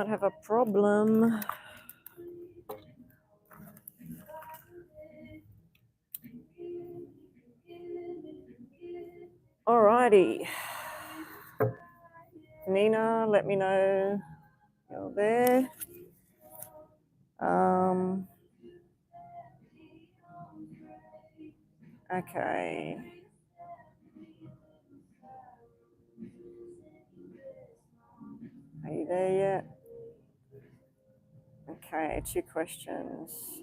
might have a problem. Alrighty. Nina, let me know you're there. Okay. Are you there yet? Okay, 2 questions.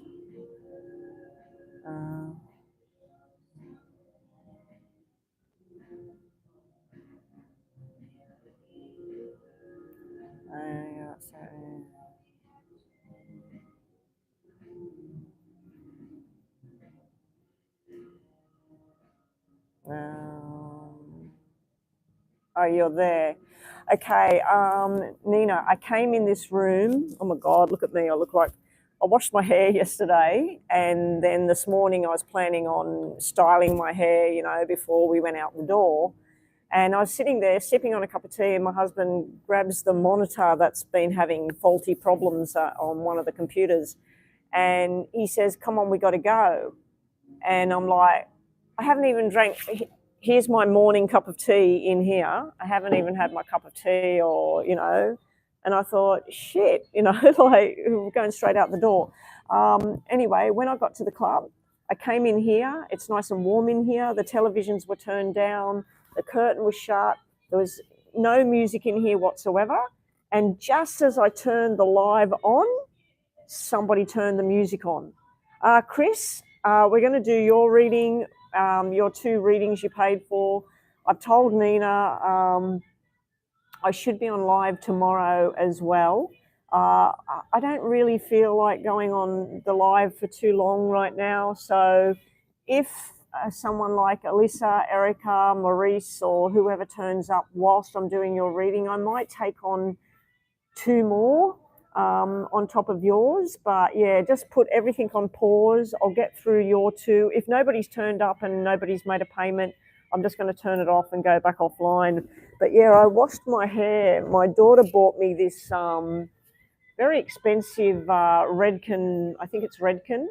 Oh, you're there. Okay, Nina, I came in this room. Oh my God, look at me. I washed my hair yesterday, and then this morning I was planning on styling my hair, before we went out the door. And I was sitting there sipping on a cup of tea, and my husband grabs the monitor that's been having faulty problems on one of the computers. And he says, "Come on, we got to go." And I'm like, I haven't even drank. Here's my morning cup of tea in here. I haven't even had my cup of tea and I thought, shit, like we're going straight out the door. Anyway, when I got to the club, I came in here. It's nice and warm in here. The televisions were turned down. The curtain was shut. There was no music in here whatsoever. And just as I turned the live on, somebody turned the music on. Chris, we're going to do your reading, your 2 readings you paid for. I've told Nina I should be on live tomorrow as well. I don't really feel like going on the live for too long right now. So if someone like Alyssa, Erica, Maurice, or whoever turns up whilst I'm doing your reading, I might take on 2 more on top of yours. But yeah, just put everything on pause. I'll get through your 2. If nobody's turned up and nobody's made a payment, I'm just going to turn it off and go back offline. But yeah, I washed my hair. My daughter bought me this very expensive Redken, I think it's Redken.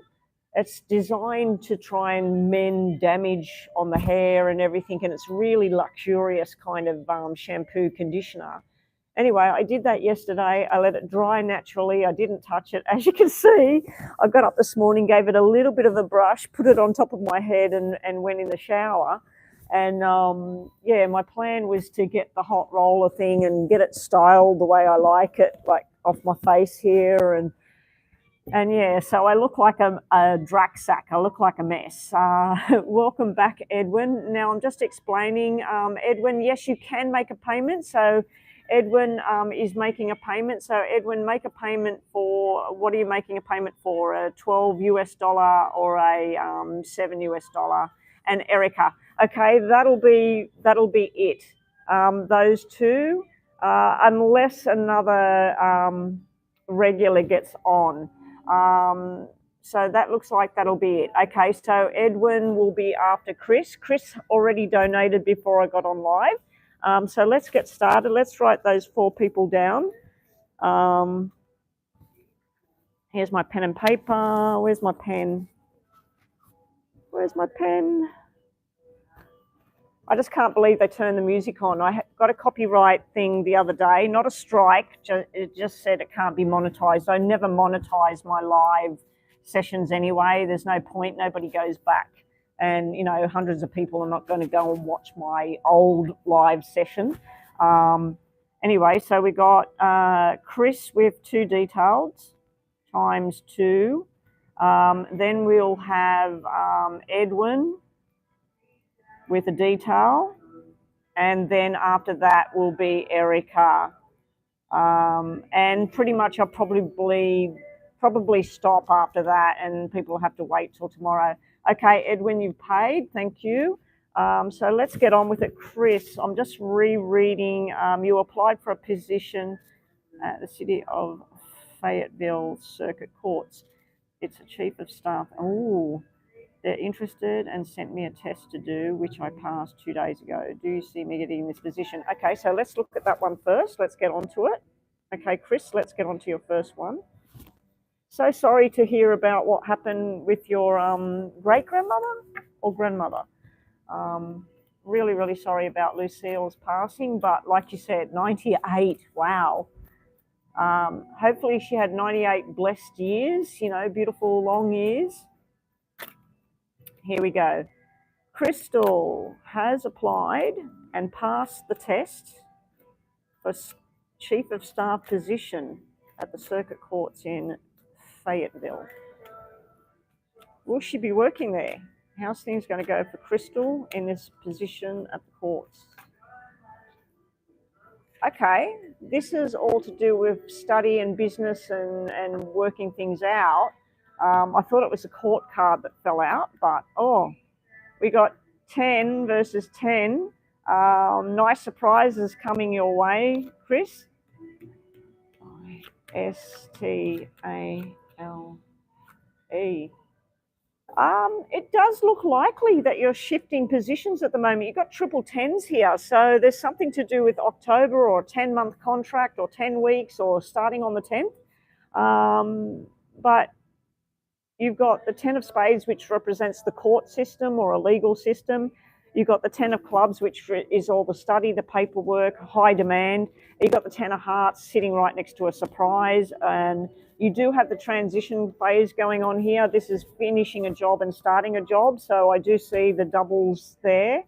It's designed to try and mend damage on the hair and everything, and it's really luxurious kind of shampoo conditioner. Anyway, I did that yesterday. I let it dry naturally. I didn't touch it. As you can see, I got up this morning, gave it a little bit of a brush, put it on top of my head and went in the shower. And yeah, my plan was to get the hot roller thing and get it styled the way I like it, like off my face here. And yeah, so I look like a drac sack. I look like a mess. Welcome back, Edwin. Now I'm just explaining, Edwin, yes, you can make a payment. So Edwin is making a payment. So Edwin, make a payment for, what are you making a payment for? A $12 US or a $7 US? And Erica, okay, that'll be it. Those 2, unless another regular gets on. So that looks like that'll be it. Okay, so Edwin will be after Chris. Chris already donated before I got on live. So let's get started. Let's write those 4 people down. Here's my pen and paper. Where's my pen? Where's my pen? I just can't believe they turned the music on. I got a copyright thing the other day, not a strike. It just said it can't be monetized. I never monetize my live sessions anyway. There's no point. Nobody goes back. And, hundreds of people are not going to go and watch my old live session. Anyway, so we got Chris with 2 details times 2. Then we'll have Edwin with a detail, and then after that will be Erica. And pretty much I'll probably stop after that, and people will have to wait till tomorrow. Okay, Edwin, you've paid, thank you. So let's get on with it. Chris, I'm just rereading. You applied for a position at the City of Fayetteville Circuit Courts. It's a Chief of Staff. Oh, they're interested and sent me a test to do, which I passed 2 days ago. Do you see me getting this position? Okay, so let's look at that one first. Let's get on to it. Okay, Chris, let's get on to your first one. So sorry to hear about what happened with your great-grandmother or grandmother. Really, really sorry about Lucille's passing, but like you said, 98, wow. Hopefully she had 98 blessed years, you know, beautiful long years. Here we go. Crystal has applied and passed the test for Chief of Staff position at the Circuit Courts in Fayetteville. Will she be working there? How's things going to go for Crystal in this position at the courts? Okay, this is all to do with study and business and working things out. I thought it was a court card that fell out, but we got 10 versus 10. Nice surprises coming your way, Chris. STALE. It does look likely that you're shifting positions at the moment. You've got triple tens here. So there's something to do with October or a 10-month contract or 10 weeks or starting on the 10th. But you've got the 10 of spades, which represents the court system or a legal system. You've got the 10 of clubs, which is all the study, the paperwork, high demand. You've got the 10 of hearts sitting right next to a surprise. And you do have the transition phase going on here. This is finishing a job and starting a job. So I do see the doubles there.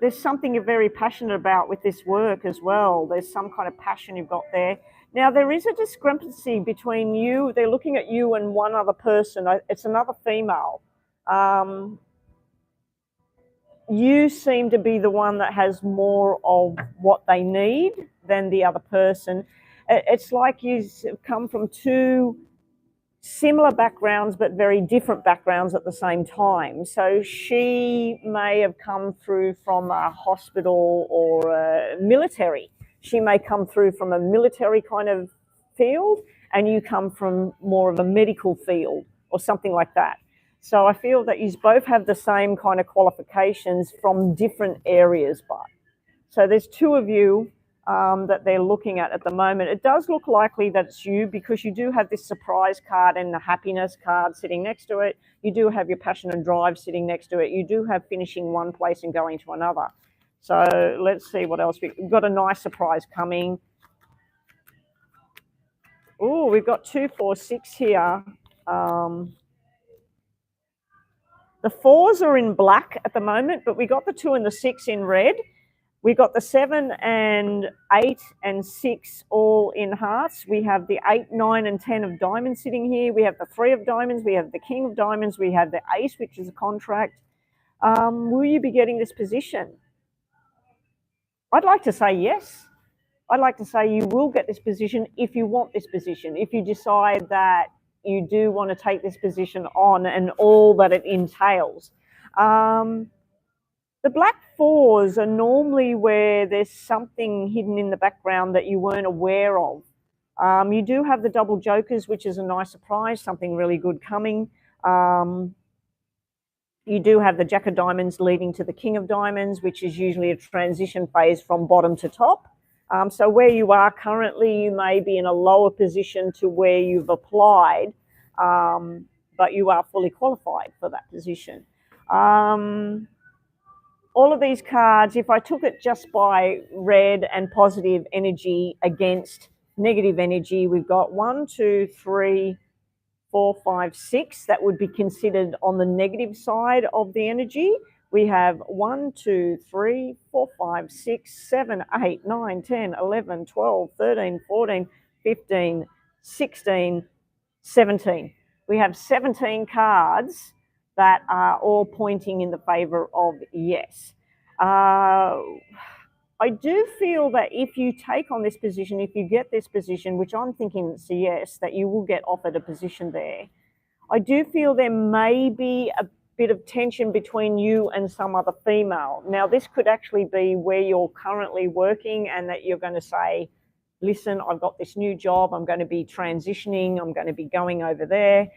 There's something you're very passionate about with this work as well. There's some kind of passion you've got there. Now, there is a discrepancy between you. They're looking at you and one other person. It's another female. You seem to be the one that has more of what they need than the other person. It's like you've come from two similar backgrounds but very different backgrounds at the same time. So she may have come through from a hospital or a military. She may come through from a military kind of field and you come from more of a medical field or something like that. So I feel that you both have the same kind of qualifications from different areas. But so there's two of you that they're looking at the moment. It does look likely that it's you because you do have this surprise card and the happiness card sitting next to it. You do have your passion and drive sitting next to it. You do have finishing one place and going to another. So let's see what else. We've got a nice surprise coming. Oh, we've got 2, 4, 6 here. The 4s are in black at the moment, but we got the 2 and the 6 in red. We got the 7 and 8 and 6 all in hearts. We have the 8, 9 and 10 of diamonds sitting here. We have the 3 of diamonds. We have the king of diamonds. We have the ace, which is a contract. Will you be getting this position? I'd like to say yes. I'd like to say you will get this position if you want this position, if you decide that you do want to take this position on and all that it entails. The black 4s are normally where there's something hidden in the background that you weren't aware of. You do have the double jokers, which is a nice surprise, something really good coming. You do have the jack of diamonds leading to the king of diamonds, which is usually a transition phase from bottom to top. So where you are currently, you may be in a lower position to where you've applied, but you are fully qualified for that position. All of these cards, if I took it just by red and positive energy against negative energy, we've got 1, 2, 3, 4, 5, 6. That would be considered on the negative side of the energy. We have 1, 2, 3, 4, 5, 6, 7, 8, 9, 10, 11, 12, 13, 14, 15, 16, 17. We have 17 cards that are all pointing in the favor of yes. I do feel that if you take on this position, if you get this position, which I'm thinking it's a yes, that you will get offered a position there. I do feel there may be a bit of tension between you and some other female. Now, this could actually be where you're currently working and that you're going to say, listen, I've got this new job, I'm going to be transitioning, I'm going to be going over there.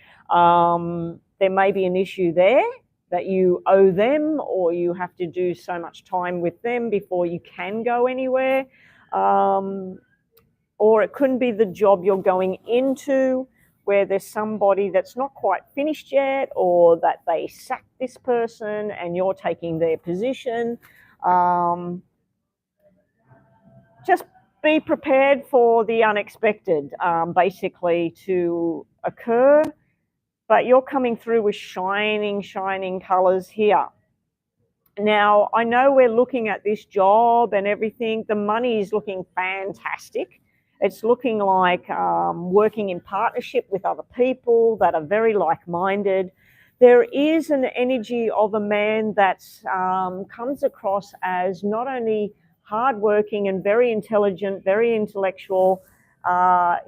There may be an issue there. that you owe them, or you have to do so much time with them before you can go anywhere. Or it couldn't be the job you're going into where there's somebody that's not quite finished yet, or that they sacked this person and you're taking their position. Just be prepared for the unexpected, basically, to occur. But you're coming through with shining, shining colours here. Now, I know we're looking at this job and everything. The money is looking fantastic. It's looking like working in partnership with other people that are very like-minded. There is an energy of a man that comes across as not only hardworking and very intelligent, very intellectual.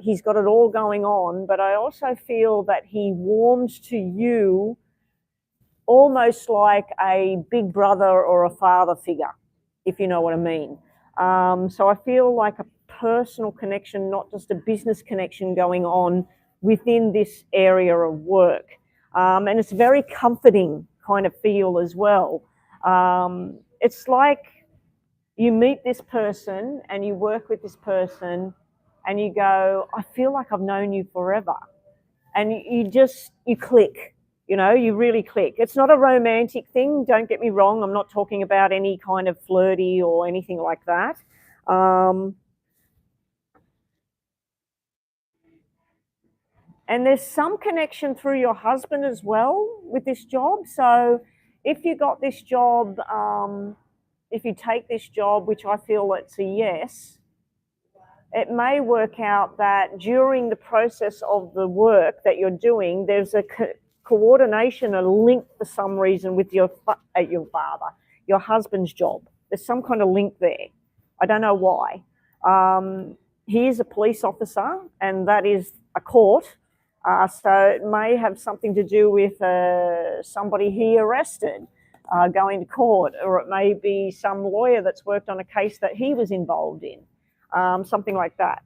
He's got it all going on, but I also feel that he warms to you almost like a big brother or a father figure, if you know what I mean. So I feel like a personal connection, not just a business connection going on within this area of work. And it's a very comforting kind of feel as well. It's like you meet this person and you work with this person and you go, I feel like I've known you forever. And you click, you really click. It's not a romantic thing, don't get me wrong. I'm not talking about any kind of flirty or anything like that. And there's some connection through your husband as well with this job. So if you got this job, if you take this job, which I feel it's a yes, it may work out that during the process of the work that you're doing, there's a coordination, a link for some reason with your father, your husband's job. There's some kind of link there. I don't know why. He is a police officer, and that is a court. So it may have something to do with somebody he arrested going to court, or it may be some lawyer that's worked on a case that he was involved in, something like that.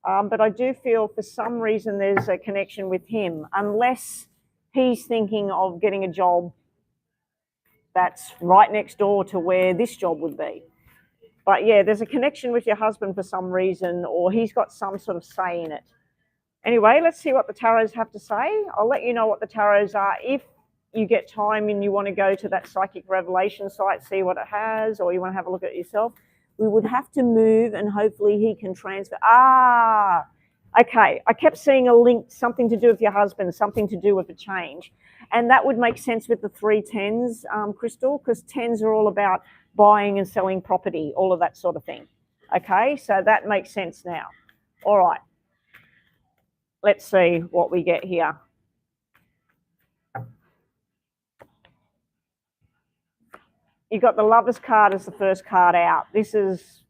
But I do feel for some reason there's a connection with him, unless he's thinking of getting a job that's right next door to where this job would be. But yeah, there's a connection with your husband for some reason, or he's got some sort of say in it. Anyway, let's see what the tarots have to say. I'll let you know what the tarots are. If you get time and you want to go to that Psychic Revelation site, see what it has, or you want to have a look at it yourself, we would have to move and hopefully he can transfer. Okay. I kept seeing a link, something to do with your husband, something to do with a change. And that would make sense with the 3 10s, Crystal, because 10s are all about buying and selling property, all of that sort of thing. Okay, so that makes sense now. All right. Let's see what we get here. You got the Lovers card as the first card out. This is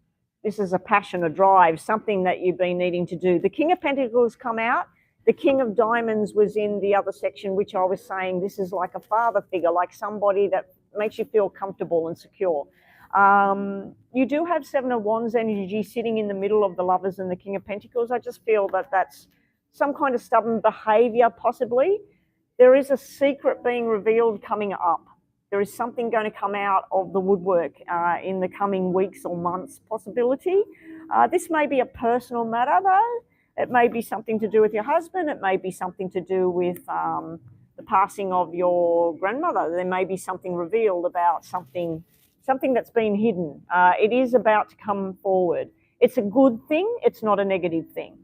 a passion, a drive, something that you've been needing to do. The King of Pentacles come out. The King of Diamonds was in the other section, which I was saying this is like a father figure, like somebody that makes you feel comfortable and secure. You do have 7 of Wands energy sitting in the middle of the Lovers and the King of Pentacles. I just feel that that's some kind of stubborn behavior, possibly. There is a secret being revealed coming up. There is something going to come out of the woodwork in the coming weeks or months, possibility. This may be a personal matter, though. It may be something to do with your husband. It may be something to do with the passing of your grandmother. There may be something revealed about something that's been hidden. It is about to come forward. It's a good thing. It's not a negative thing.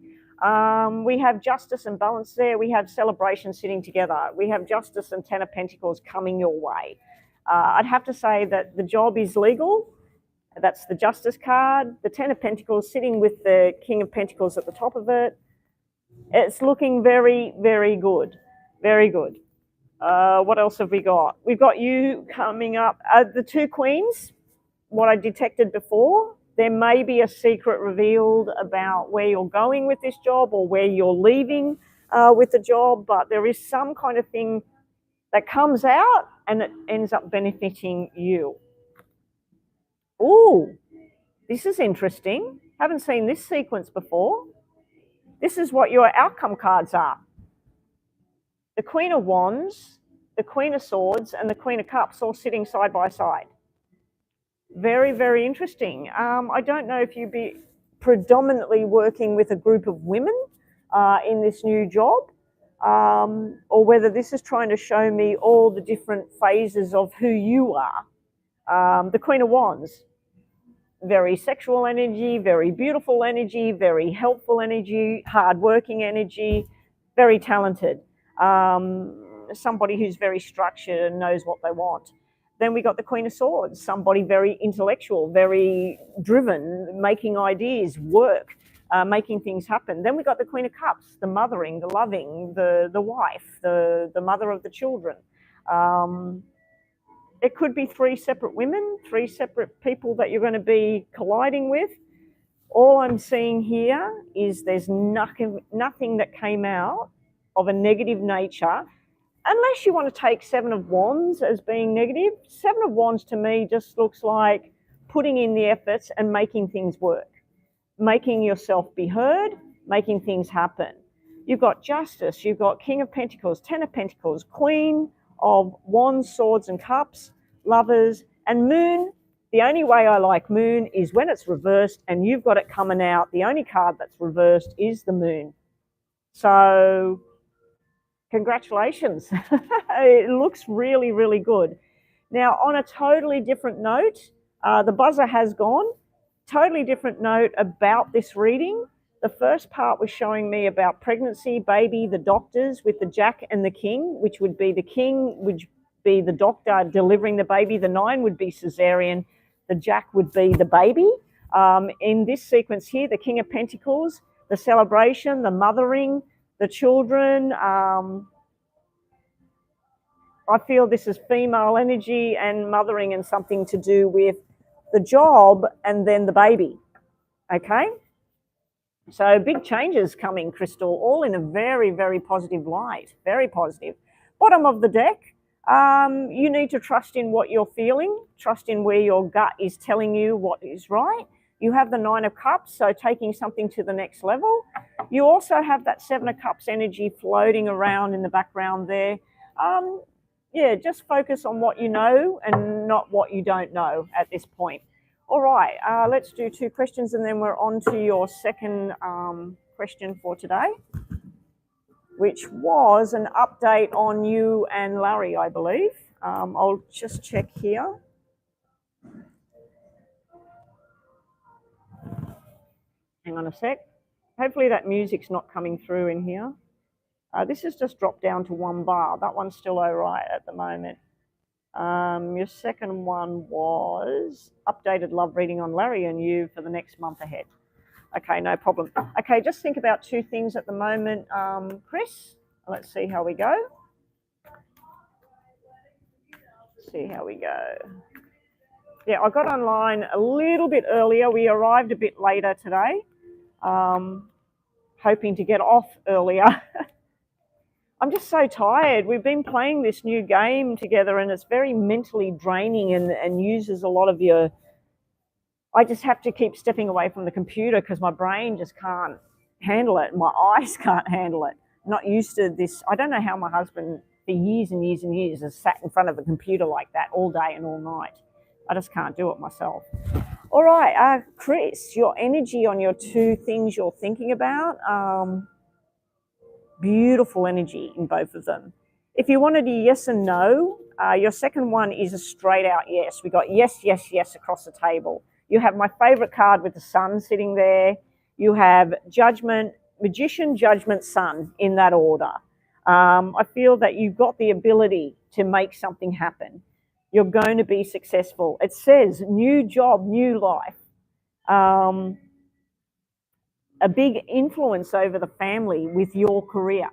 We have justice and balance there. We have celebration sitting together. We have justice and 10 of Pentacles coming your way. I'd have to say that the job is legal. That's the Justice card. The 10 of Pentacles sitting with the King of Pentacles at the top of it. It's looking very, very good. Very good. What else have we got? We've got you coming up. The 2 Queens, what I detected before. There may be a secret revealed about where you're going with this job or where you're leaving with the job, but there is some kind of thing that comes out and it ends up benefiting you. Ooh, this is interesting. Haven't seen this sequence before. This is what your outcome cards are. The Queen of Wands, the Queen of Swords and the Queen of Cups all sitting side by side. Very, very interesting. I don't know if you'd be predominantly working with a group of women in this new job, or whether this is trying to show me all the different phases of who you are. The Queen of Wands, very sexual energy, very beautiful energy, very helpful energy, hardworking energy, very talented. Somebody who's very structured and knows what they want. Then we got the Queen of Swords, somebody very intellectual, very driven, making ideas work, making things happen. Then we got the Queen of Cups, the mothering, the loving, the wife, the mother of the children. It could be three separate women, three separate people that you're going to be colliding with. All I'm seeing here is there's nothing that came out of a negative nature, unless you want to take Seven of Wands as being negative. Seven of Wands to me just looks like putting in the efforts and making things work, making yourself be heard, making things happen. You've got Justice, you've got King of Pentacles, Ten of Pentacles, Queen of Wands, Swords and Cups, Lovers, and Moon. The only way I like Moon is when it's reversed and you've got it coming out. The only card that's reversed is the Moon. So congratulations. It looks really, really good. Now, on a totally different note, the buzzer has gone. Totally different note about this reading. The first part was showing me about pregnancy, baby, the doctors with the Jack and the King, which would be the King would be the doctor delivering the baby. The 9 would be cesarean. The Jack would be the baby. In this sequence here, the King of Pentacles, the celebration, the mothering, the children. I feel this is female energy and mothering and something to do with the job and then the baby. Okay? So big changes coming, Crystal, all in a very, very positive light. Very positive. Bottom of the deck, you need to trust in what you're feeling, trust in where your gut is telling you what is right. You have the 9 of Cups, so taking something to the next level. You also have that 7 of Cups energy floating around in the background there. Yeah, just focus on what you know and not what you don't know at this point. All right, let's do 2 questions and then we're on to your second question for today, which was an update on you and Larry, I believe. I'll just check here. Hang on a sec. Hopefully that music's not coming through in here. This has just dropped down to 1 bar. That one's still all right at the moment. Your second one was updated love reading on Larry and you for the next month ahead. Okay, no problem. Okay, just think about 2 things at the moment, Chris. Let's see how we go. See how we go. Yeah, I got online a little bit earlier. We arrived a bit later today, hoping to get off earlier. I'm just so tired. We've been playing this new game together and it's very mentally draining and uses a lot of your... I just have to keep stepping away from the computer because my brain just can't handle it. My eyes can't handle it. I'm not used to this. I don't know how my husband for years and years and years has sat in front of a computer like that all day and all night. I just can't do it myself. All right, Chris, your energy on your 2 things you're thinking about. Beautiful energy in both of them. If you wanted a yes and no, your second one is a straight out yes. We got yes, yes, yes across the table. You have my favorite card with the sun sitting there. You have Judgment, Magician, Judgment, Sun in that order. I feel that you've got the ability to make something happen. You're going to be successful. It says new job, new life. A big influence over the family with your career.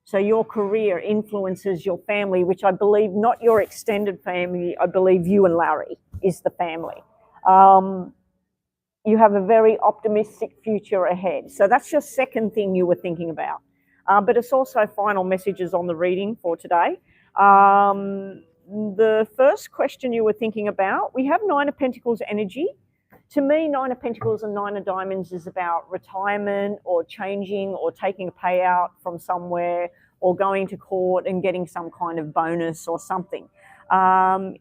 So your career influences your family, which I believe not your extended family. I believe you and Larry is the family. You have a very optimistic future ahead. So that's your second thing you were thinking about. But it's also final messages on the reading for today. The first question you were thinking about, we have 9 of Pentacles energy. To me, 9 of Pentacles and 9 of Diamonds is about retirement or changing or taking a payout from somewhere or going to court and getting some kind of bonus or something.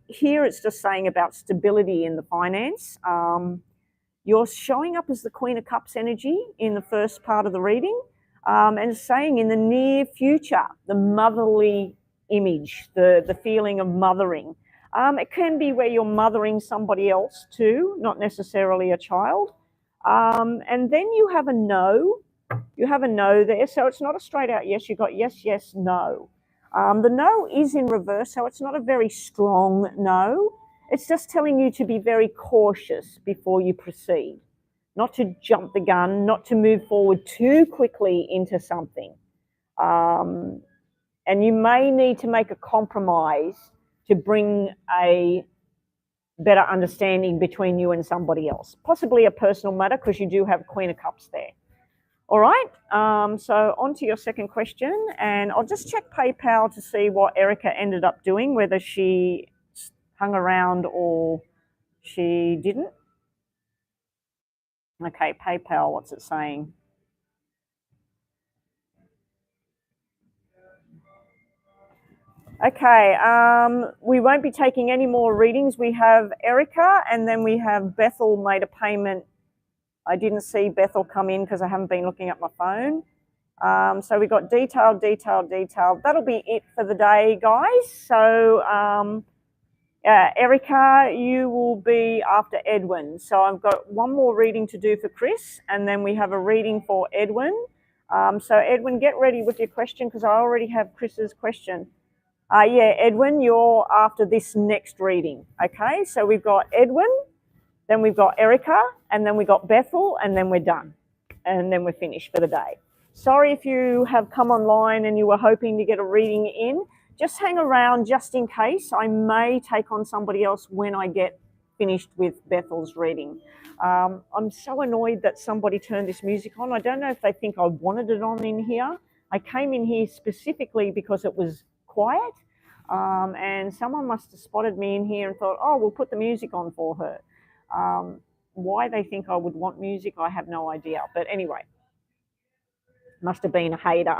Here it's just saying about stability in the finance. You're showing up as the Queen of Cups energy in the first part of the reading, and saying in the near future, the motherly image, the feeling of mothering. It can be where you're mothering somebody else too, not necessarily a child. And then you have a no. You have a no there, so it's not a straight out yes. You've got yes, yes, no. The no is in reverse, so it's not a very strong no. It's just telling you to be very cautious before you proceed, not to jump the gun, not to move forward too quickly into something. And you may need to make a compromise to bring a better understanding between you and somebody else, possibly a personal matter, because you do have Queen of Cups there. All right, so on to your second question, and I'll just check PayPal to see what Erica ended up doing, whether she hung around or she didn't. Okay, PayPal, what's it saying? Okay, we won't be taking any more readings. We have Erica, and then we have Bethel made a payment. I didn't see Bethel come in because I haven't been looking at my phone. So we got detailed. That'll be it for the day, guys. So Erica, you will be after Edwin. So I've got one more reading to do for Chris, and then we have a reading for Edwin. So Edwin, get ready with your question because I already have Chris's question. Yeah, Edwin, you're after this next reading. Okay, so we've got Edwin, then we've got Erica, and then we've got Bethel, and then we're done. And then we're finished for the day. Sorry if you have come online and you were hoping to get a reading in. Just hang around just in case. I may take on somebody else when I get finished with Bethel's reading. I'm so annoyed that somebody turned this music on. I don't know if they think I wanted it on in here. I came in here specifically because it was quiet, and someone must have spotted me in here and thought, oh, we'll put the music on for her. Why they think I would want music, I have no idea. But anyway, must have been a hater.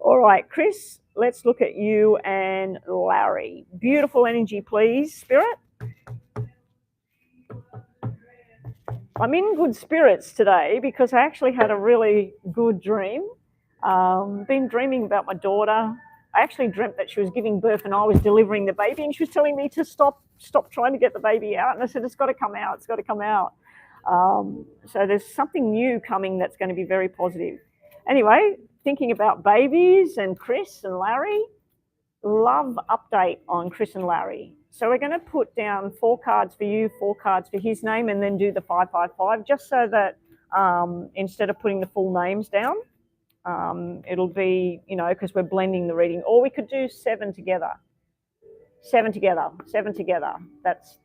All right, Chris, let's look at you and Larry. Beautiful energy, please, Spirit. I'm in good spirits today because I actually had a really good dream. Been dreaming about my daughter. I actually dreamt that she was giving birth and I was delivering the baby, and she was telling me to stop trying to get the baby out. And I said, it's got to come out. It's got to come out. So there's something new coming that's going to be very positive. Anyway, thinking about babies and Chris and Larry, love update on Chris and Larry. So we're going to put down 4 cards for you, 4 cards for his name, and then do the 555, just so that instead of putting the full names down, it'll be, you know, because we're blending the reading. Or we could do 7 together. 7 together. That's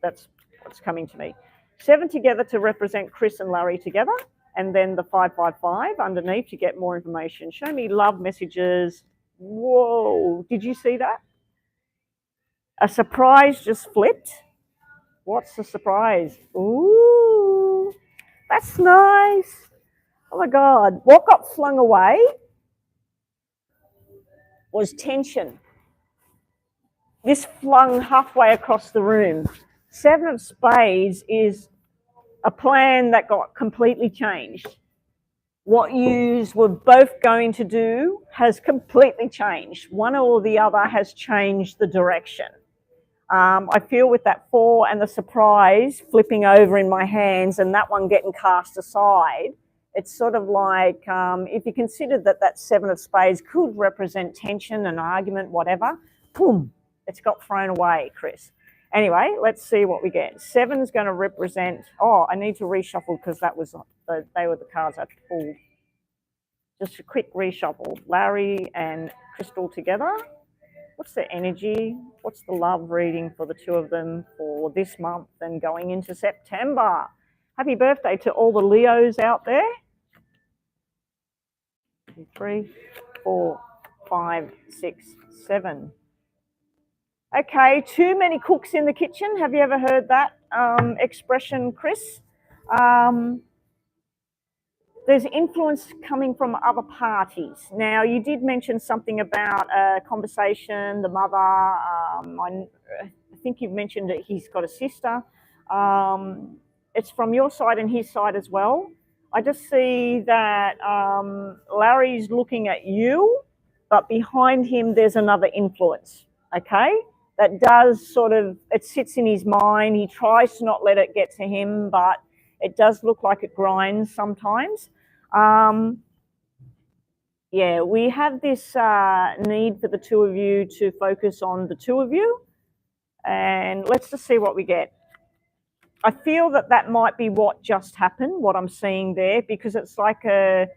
what's coming to me. 7 together to represent Chris and Larry together, and then the 555 underneath to get more information. Show me love messages. Whoa, did you see that? A surprise just flipped. What's the surprise? Ooh, that's nice. Oh my God, what got flung away was tension. This flung halfway across the room. 7 of Spades is a plan that got completely changed. What you were both going to do has completely changed. One or the other has changed the direction. I feel with that 4 and the surprise flipping over in my hands and that one getting cast aside, it's sort of like if you consider that 7 of Spades could represent tension, an argument, whatever, boom, it's got thrown away, Chris. Anyway, let's see what we get. 7 is going to represent, oh, I need to reshuffle because they were the cards I pulled. Just a quick reshuffle. Larry and Crystal together. What's the energy? What's the love reading for the 2 of them for this month and going into September? Happy birthday to all the Leos out there. 3, 4, 5, 6, 7. Okay, too many cooks in the kitchen. Have you ever heard that expression, Chris? there's influence coming from other parties. Now, you did mention something about a conversation, the mother. I think you've mentioned that he's got a sister. It's from your side and his side as well. I just see that Larry's looking at you, but behind him there's another influence, okay? That does sort of, it sits in his mind. He tries to not let it get to him, but it does look like it grinds sometimes. Yeah, we have this need for the two of you to focus on the two of you, and let's just see what we get. I feel that that might be what just happened, what I'm seeing there, because it's like a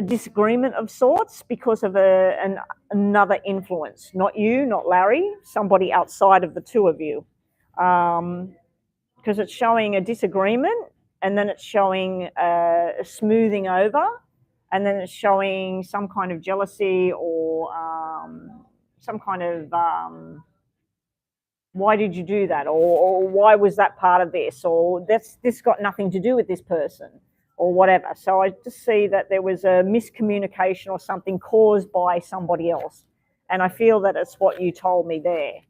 disagreement of sorts because of another influence. Not you, not Larry, somebody outside of the two of you. Because it's showing a disagreement, and then it's showing a smoothing over, and then it's showing some kind of jealousy or some kind of why did you do that, or why was that part of this, or this got nothing to do with this person, or whatever. So I just see that there was a miscommunication or something caused by somebody else, and I feel that it's what you told me there.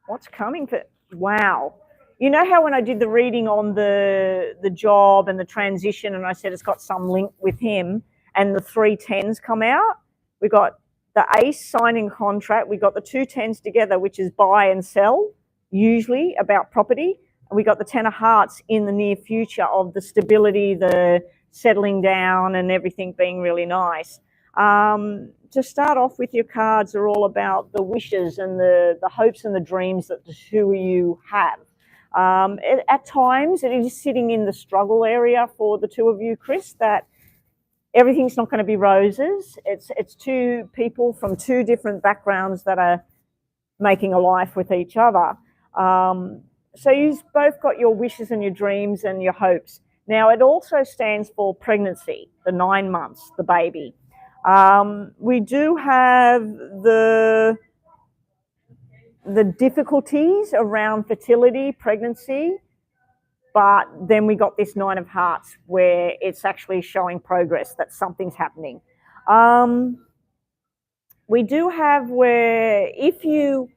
What's coming for, wow. You know how when I did the reading on the job and the transition, and I said it's got some link with him, and the 3 10s come out? We got the ace signing contract, we got the 2 10s together, which is buy and sell, usually about property, and we got the 10 of hearts in the near future of the stability, the settling down, and everything being really nice. To start off with, your cards are all about the wishes and the hopes and the dreams that the two of you have. At times, it is sitting in the struggle area for the two of you, Chris, that everything's not going to be roses. It's two people from 2 different backgrounds that are making a life with each other. So you've both got your wishes and your dreams and your hopes. Now, it also stands for pregnancy, the 9 months, the baby. We do have the difficulties around fertility, pregnancy, but then we got this 9 of hearts where it's actually showing progress, that something's happening. We do have where if you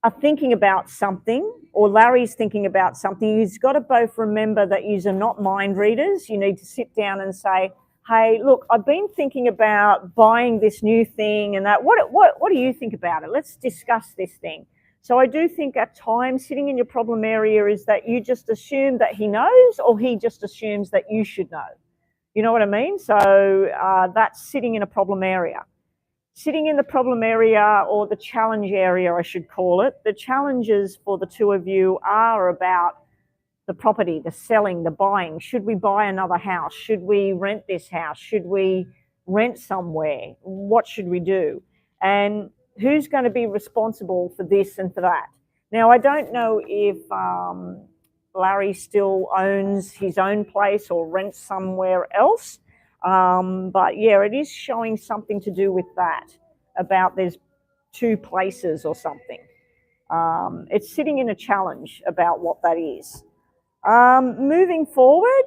are thinking about something, or Larry's thinking about something, you've got to both remember that you are not mind readers. You need to sit down and say, hey, look, I've been thinking about buying this new thing and that. What do you think about it? Let's discuss this thing. So I do think at times sitting in your problem area is that you just assume that he knows, or he just assumes that you should know. You know what I mean? So that's sitting in a problem area. Sitting in the problem area, or the challenge area, I should call it. The challenges for the two of you are about the property, the selling, the buying. Should we buy another house? Should we rent this house? Should we rent somewhere? What should we do? And who's going to be responsible for this and for that? Now, I don't know if Larry still owns his own place or rents somewhere else. But yeah, it is showing something to do with that, about there's 2 places or something. It's sitting in a challenge about what that is. Moving forward,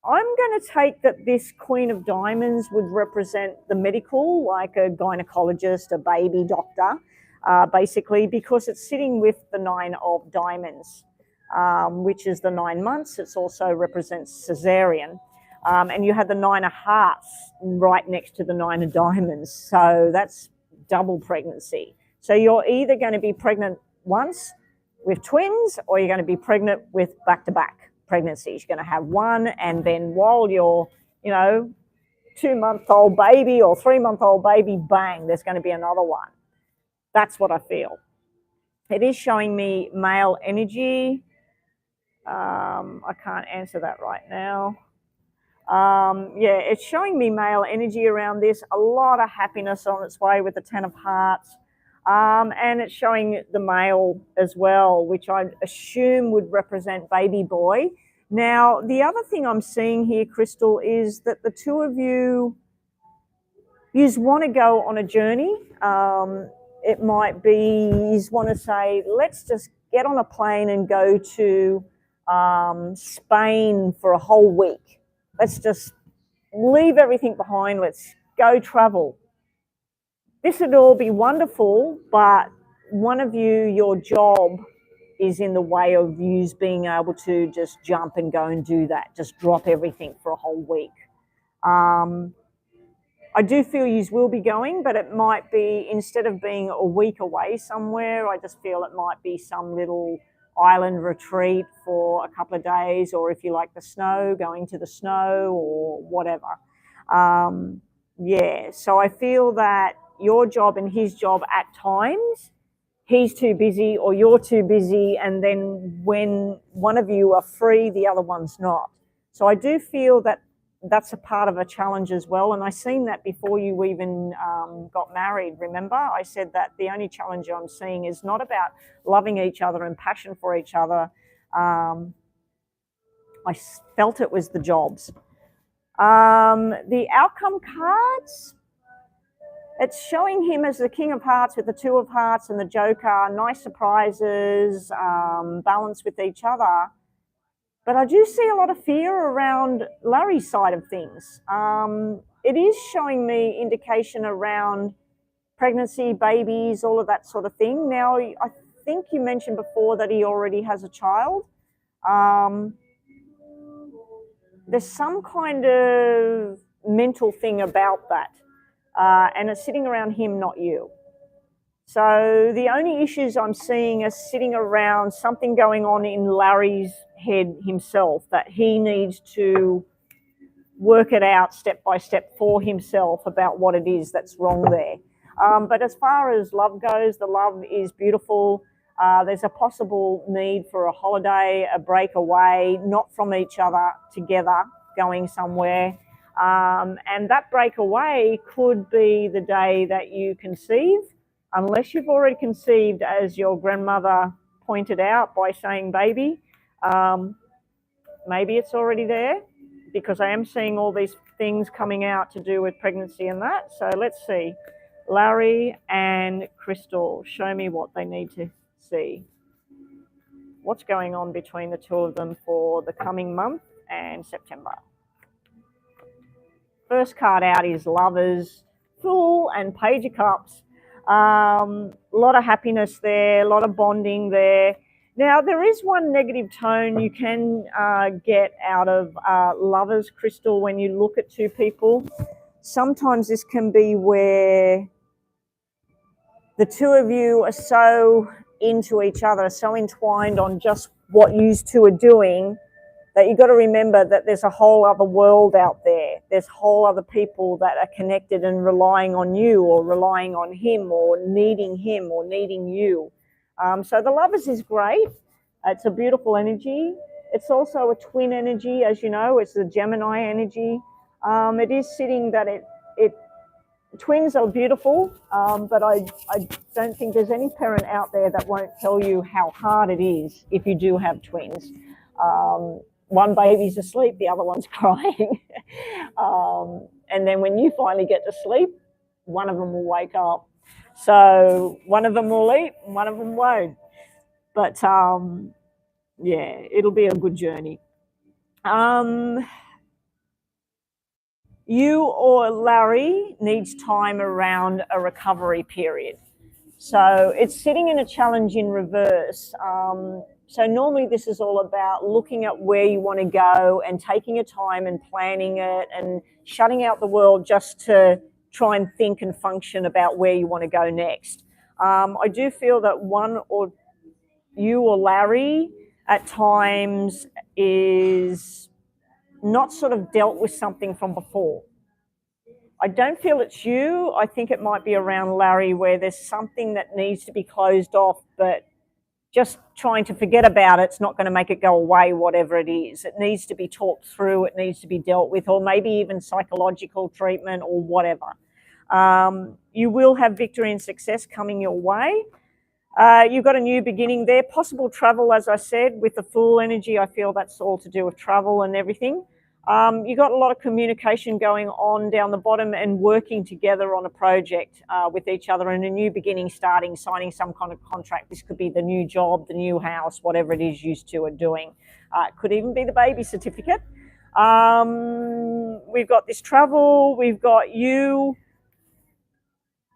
I'm going to take that this Queen of Diamonds would represent the medical, like a gynecologist, a baby doctor, basically, because it's sitting with the 9 of Diamonds, which is the 9 months. It also represents cesarean. And you had the 9 of Hearts right next to the 9 of Diamonds. So that's double pregnancy. So you're either going to be pregnant once with twins, or you're going to be pregnant with back-to-back pregnancies. You're going to have one, and then while you're, 2-month-old baby or 3-month-old baby, bang, there's going to be another one. That's what I feel. It is showing me male energy. I can't answer that right now. Yeah, it's showing me male energy around this. A lot of happiness on its way with the 10 of Hearts. And it's showing the male as well, which I assume would represent baby boy. Now, the other thing I'm seeing here, Crystal, is that the two of you want to go on a journey. It might be you want to say, let's just get on a plane and go to Spain for a whole week. Let's just leave everything behind. Let's go travel. This would all be wonderful, but one of you, your job is in the way of you being able to just jump and go and do that, just drop everything for a whole week. I do feel you will be going, but it might be, instead of being a week away somewhere, I just feel it might be some little island retreat for a couple of days, or if you like the snow, going to the snow or whatever. Yeah, so I feel that your job and his job at times, he's too busy or you're too busy, and then when one of you are free, the other one's not. So I do feel that that's a part of a challenge as well. And I seen that before you even got married. Remember, I said that the only challenge I'm seeing is not about loving each other and passion for each other. I felt it was the jobs. The outcome cards, it's showing him as the King of Hearts with the Two of Hearts and the Joker, nice surprises, balance with each other. But I do see a lot of fear around Larry's side of things. It is showing me indication around pregnancy, babies, all of that sort of thing. Now, I think you mentioned before that he already has a child. There's some kind of mental thing about that. And it's sitting around him, not you. So the only issues I'm seeing are sitting around something going on in Larry's head himself, that he needs to work it out step by step for himself about what it is that's wrong there. But as far as love goes, the love is beautiful. There's a possible need for a holiday, a break away, not from each other, together, going somewhere. And that break away could be the day that you conceive, unless you've already conceived, as your grandmother pointed out by saying baby. Maybe it's already there, because I am seeing all these things coming out to do with pregnancy and that. So let's see. Larry and Crystal, show me what they need to see. What's going on between the two of them for the coming month and September? First card out is Lovers, Fool and Page of Cups. A lot of happiness there, a lot of bonding there. Now, there is one negative tone you can get out of Lovers, Crystal, when you look at two people. Sometimes this can be where the two of you are so into each other, so entwined on just what you two are doing, that you've got to remember that there's a whole other world out there. There's whole other people that are connected and relying on you, or relying on him, or needing you. So the Lovers is great. It's a beautiful energy. It's also a twin energy, as you know. It's the Gemini energy. It is sitting that twins are beautiful, but I don't think there's any parent out there that won't tell you how hard it is if you do have twins. One baby's asleep, the other one's crying. And then when you finally get to sleep, one of them will wake up. So one of them will eat, and one of them won't. But yeah, it'll be a good journey. You or Larry needs time around a recovery period. So it's sitting in a challenge in reverse. So normally this is all about looking at where you want to go and taking your time and planning it and shutting out the world just to try and think and function about where you want to go next. I do feel that one or you or Larry at times is not sort of dealt with something from before. I don't feel it's you. I think it might be around Larry, where there's something that needs to be closed off, but just trying to forget about it's not going to make it go away, whatever it is. It needs to be talked through, it needs to be dealt with, or maybe even psychological treatment or whatever. You will have victory and success coming your way. You've got a new beginning there. Possible travel, as I said, with the Fool energy. I feel that's all to do with travel and everything. You got a lot of communication going on down the bottom and working together on a project with each other, and a new beginning starting, signing some kind of contract. This could be the new job, the new house, whatever it is you two are doing. It could even be the baby certificate. We've got this travel, we've got you.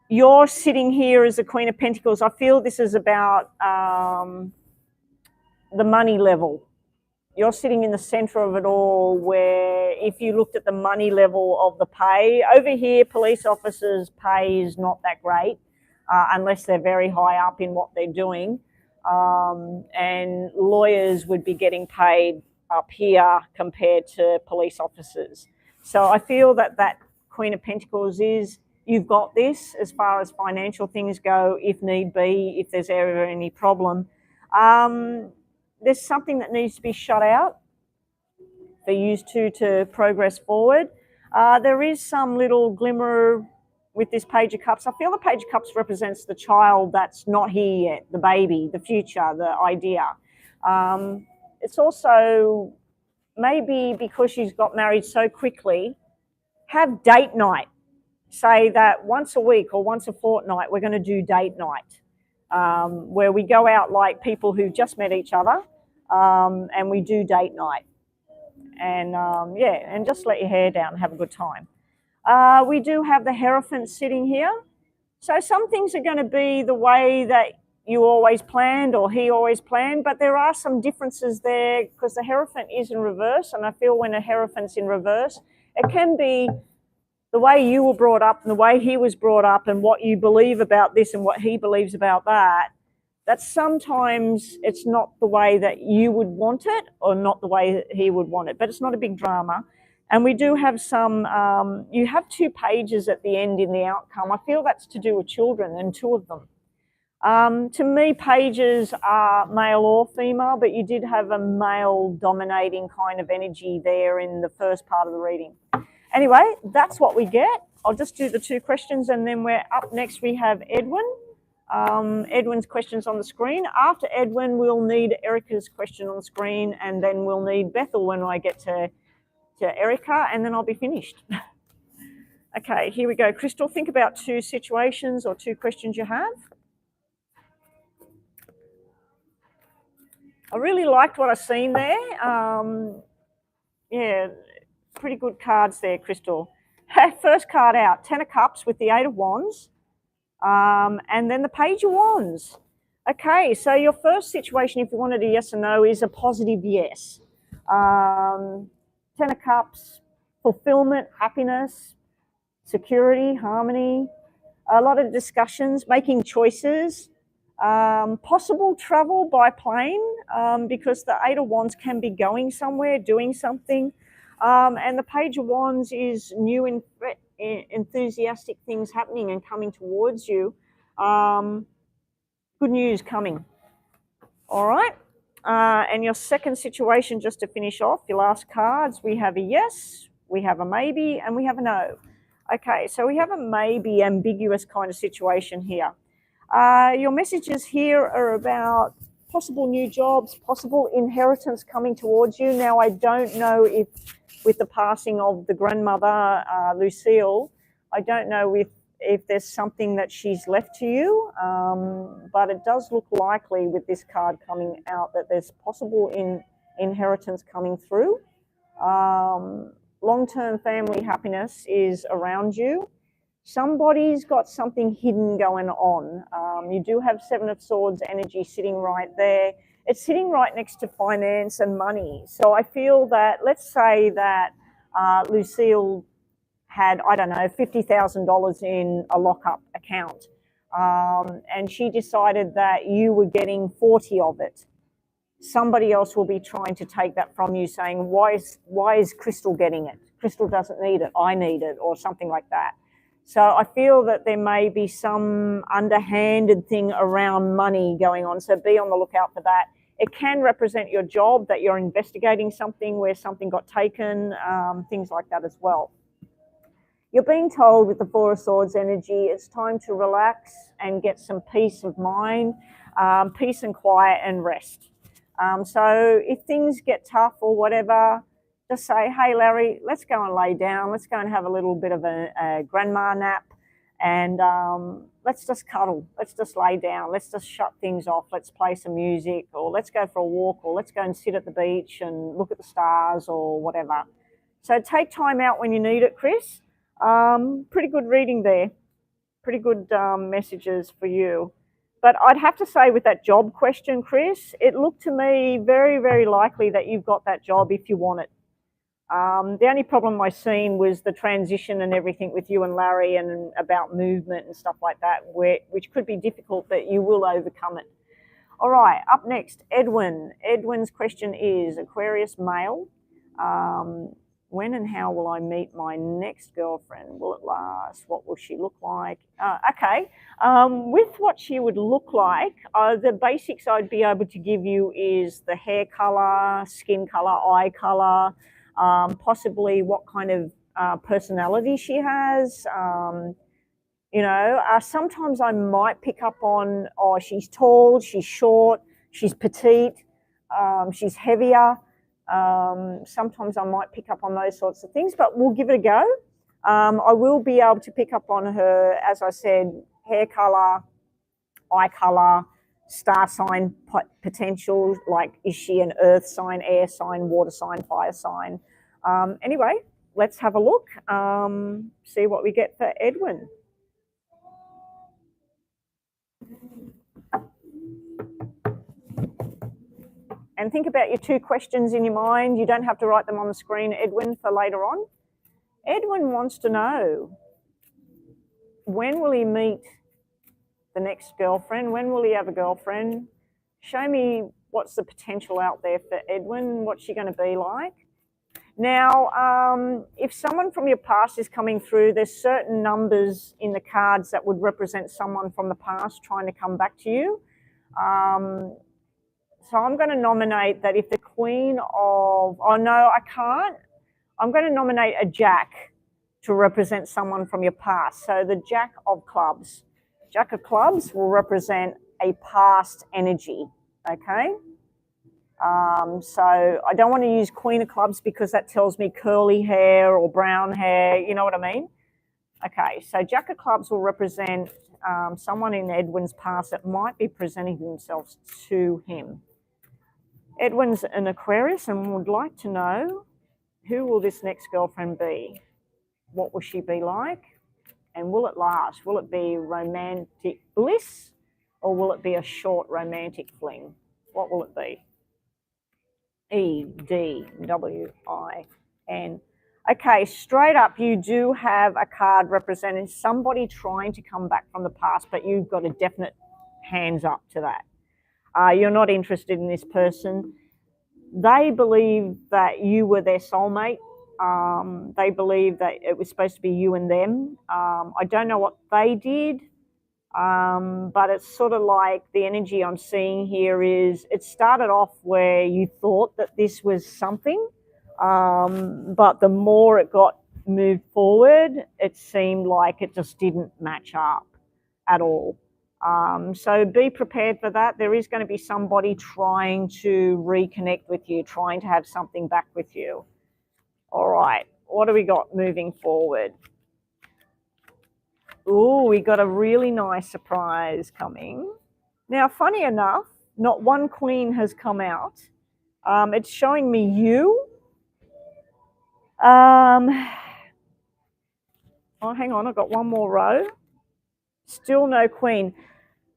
You're sitting here as the Queen of Pentacles. I feel this is about the money level. You're sitting in the center of it all, where if you looked at the money level of the pay, over here, police officers' pay is not that great unless they're very high up in what they're doing. And lawyers would be getting paid up here compared to police officers. So I feel that that Queen of Pentacles is, you've got this as far as financial things go, if need be, if there's ever any problem. There's something that needs to be shut out for you two to progress forward. There is some little glimmer with this Page of Cups. I feel the Page of Cups represents the child that's not here yet, the baby, the future, the idea. It's also maybe because she's got married so quickly, have date night. Say that once a week or once a fortnight, we're going to do date night. Where we go out like people who just met each other, and we do date night. And yeah, and just let your hair down and have a good time. We do have the Hierophant sitting here. So some things are going to be the way that you always planned or he always planned, but there are some differences there because the Hierophant is in reverse, and I feel when a Hierophant's in reverse, it can be the way you were brought up and the way he was brought up and what you believe about this and what he believes about that, that sometimes it's not the way that you would want it or not the way that he would want it, but it's not a big drama. And we do have some, you have 2 pages at the end in the outcome. I feel that's to do with children, and 2 of them. To me, pages are male or female, but you did have a male dominating kind of energy there in the first part of the reading. Anyway, that's what we get. I'll just do the 2 questions, and then we're up next. We have Edwin. Edwin's questions on the screen. After Edwin, we'll need Erica's question on the screen, and then we'll need Bethel when I get to Erica, and then I'll be finished. Okay, here we go. Crystal, think about 2 situations or 2 questions you have. I really liked what I've seen there. Yeah, pretty good cards there, Crystal. First card out, 10 of Cups with the 8 of Wands, and then the Page of Wands. Okay, so your first situation, if you wanted a yes or no, is a positive yes. 10 of Cups, fulfillment, happiness, security, harmony, a lot of discussions, making choices, possible travel by plane, because the 8 of Wands can be going somewhere, doing something. And the Page of Wands is new, enthusiastic things happening and coming towards you. Good news coming. All right. And your second situation, just to finish off, your last cards, we have a yes, we have a maybe, and we have a no. Okay, so we have a maybe ambiguous kind of situation here. Your messages here are about possible new jobs, possible inheritance coming towards you. Now, I don't know if with the passing of the grandmother, Lucille, I don't know if there's something that she's left to you, but it does look likely with this card coming out that there's possible inheritance coming through. Long-term family happiness is around you. Somebody's got something hidden going on. You do have 7 of Swords energy sitting right there. It's sitting right next to finance and money. So I feel that, let's say that Lucille had, I don't know, $50,000 in a lockup account, and she decided that you were getting 40 of it. Somebody else will be trying to take that from you, saying, why is Crystal getting it? Crystal doesn't need it, I need it, or something like that. So I feel that there may be some underhanded thing around money going on, so be on the lookout for that. It can represent your job, that you're investigating something where something got taken, things like that as well. You're being told with the 4 of Swords energy, it's time to relax and get some peace of mind, peace and quiet and rest. So if things get tough or whatever, Just say, hey, Larry, let's go and lay down. Let's go and have a little bit of a grandma nap. And let's just cuddle. Let's just lay down. Let's just shut things off. Let's play some music, or let's go for a walk, or let's go and sit at the beach and look at the stars or whatever. So take time out when you need it, Chris. Pretty good reading there. Pretty good messages for you. But I'd have to say with that job question, Chris, it looked to me very, very likely that you've got that job if you want it. The only problem I seen was the transition and everything with you and Larry and about movement and stuff like that, which could be difficult, but you will overcome it. All right, up next, Edwin. Edwin's question is, Aquarius male, when and how will I meet my next girlfriend? Will it last? What will she look like? Okay, with what she would look like, the basics I'd be able to give you is the hair color, skin color, eye color, possibly what kind of personality she has. Sometimes I might pick up on, she's tall, she's short, she's petite, she's heavier. Sometimes I might pick up on those sorts of things, but we'll give it a go. I will be able to pick up on her, as I said, hair color, eye color, star sign potential, like is she an earth sign, air sign, water sign, fire sign. Anyway, let's have a look, see what we get for Edwin. And think about your two questions in your mind. You don't have to write them on the screen, Edwin, for later on. Edwin wants to know, when will he meet the next girlfriend? When will he have a girlfriend? Show me what's the potential out there for Edwin. What's she going to be like? Now, if someone from your past is coming through, there's certain numbers in the cards that would represent someone from the past trying to come back to you. So I'm going to nominate that if the Queen of, oh no, I can't. I'm going to nominate a Jack to represent someone from your past. So the Jack of Clubs. Jack of Clubs will represent a past energy, okay? So I don't want to use Queen of Clubs because that tells me curly hair or brown hair, you know what I mean? Okay, so Jack of Clubs will represent someone in Edwin's past that might be presenting themselves to him. Edwin's an Aquarius and would like to know, who will this next girlfriend be? What will she be like? And will it last? Will it be romantic bliss or will it be a short romantic fling? What will it be? E-D-W-I-N. Okay, straight up, you do have a card representing somebody trying to come back from the past, but you've got a definite hands up to that. You're not interested in this person. They believe that you were their soulmate. They believe that it was supposed to be you and them. I don't know what they did, but it's sort of like the energy I'm seeing here is it started off where you thought that this was something, but the more it got moved forward, it seemed like it just didn't match up at all. So be prepared for that. There is going to be somebody trying to reconnect with you, trying to have something back with you. All right, what do we got moving forward? Ooh, we got a really nice surprise coming. Now, funny enough, not one queen has come out. It's showing me you. Oh, hang on, I've got one more row. Still no queen.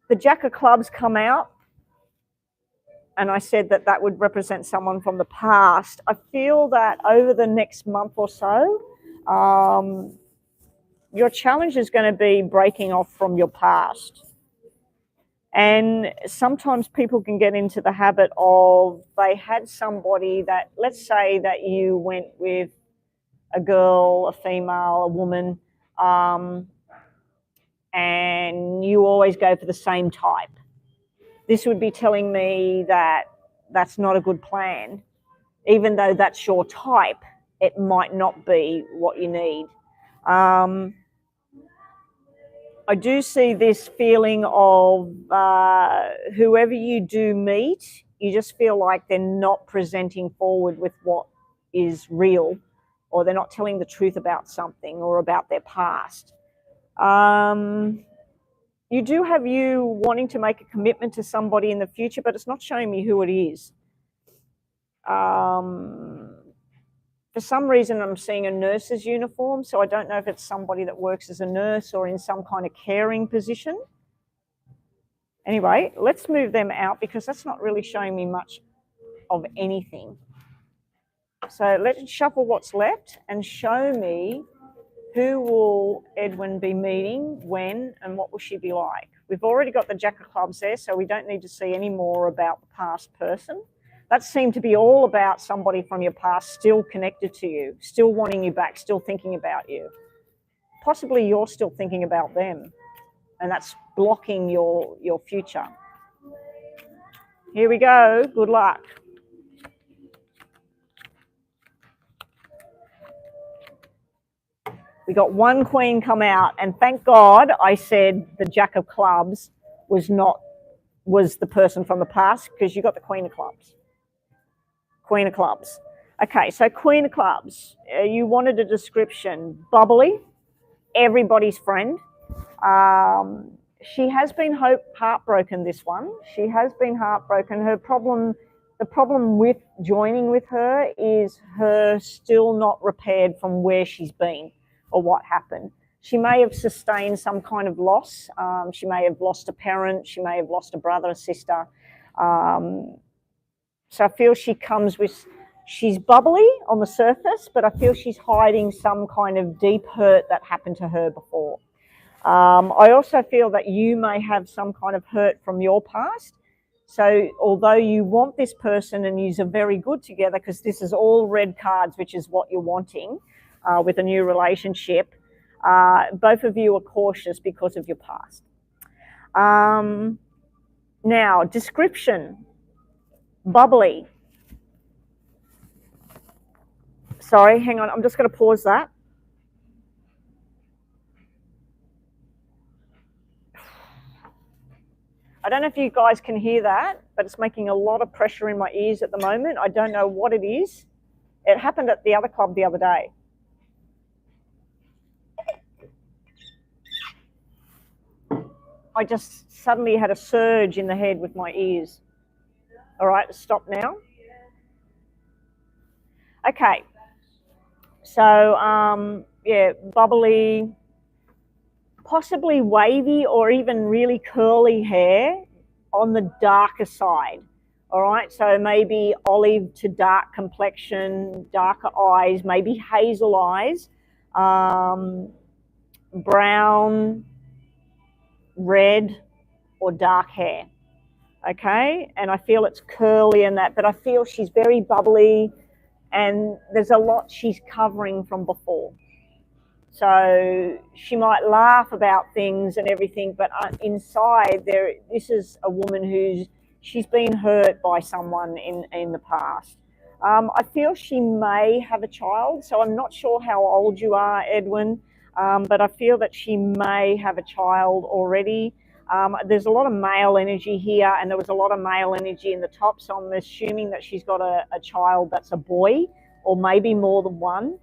The Jack of Clubs come out, and I said that that would represent someone from the past. I feel that over the next month or so, your challenge is going to be breaking off from your past. And sometimes people can get into the habit of they had somebody that, let's say that you went with a girl, a female, a woman, and you always go for the same type. This would be telling me that that's not a good plan. Even though that's your type, it might not be what you need. I do see this feeling of whoever you do meet, you just feel like they're not presenting forward with what is real, or they're not telling the truth about something or about their past. You do have you wanting to make a commitment to somebody in the future, but it's not showing me who it is. For some reason, I'm seeing a nurse's uniform, so I don't know if it's somebody that works as a nurse or in some kind of caring position. Anyway, let's move them out because that's not really showing me much of anything. So let's shuffle what's left and show me who will Edwin be meeting, when, and what will she be like. We've already got the Jack of Clubs there, so we don't need to see any more about the past person. That seemed to be all about somebody from your past still connected to you, still wanting you back, still thinking about you. Possibly you're still thinking about them, and that's blocking your future. Here we go. Good luck. We got one queen come out, and thank God I said the Jack of Clubs was the person from the past, because you got the Queen of Clubs. Queen of Clubs. Okay, so Queen of Clubs. You wanted a description. Bubbly, everybody's friend. She has been heartbroken, this one. She has been heartbroken. The problem with joining with her is her still not repaired from where she's been or what happened. She may have sustained some kind of loss. She may have lost a parent. She may have lost a brother, a sister. So I feel she comes with, she's bubbly on the surface, but I feel she's hiding some kind of deep hurt that happened to her before. I also feel that you may have some kind of hurt from your past. So although you want this person and you're very good together, because this is all red cards, which is what you're wanting with a new relationship, both of you are cautious because of your past. Now, description. Bubbly. Sorry, hang on. I'm just going to pause that. I don't know if you guys can hear that, but it's making a lot of pressure in my ears at the moment. I don't know what it is. It happened at the other club the other day. I just suddenly had a surge in the head with my ears. All right, stop now. Okay. So, yeah, bubbly, possibly wavy or even really curly hair on the darker side. All right, so maybe olive to dark complexion, darker eyes, maybe hazel eyes, brown, red, or dark hair. Okay, and I feel it's curly and that, but I feel she's very bubbly and there's a lot she's covering from before. So she might laugh about things and everything, but inside this is a woman she's been hurt by someone in the past. I feel she may have a child, so I'm not sure how old you are, Edwin, but I feel that she may have a child already. There's a lot of male energy here, and there was a lot of male energy in the top, so I'm assuming that she's got a child that's a boy, or maybe more than one.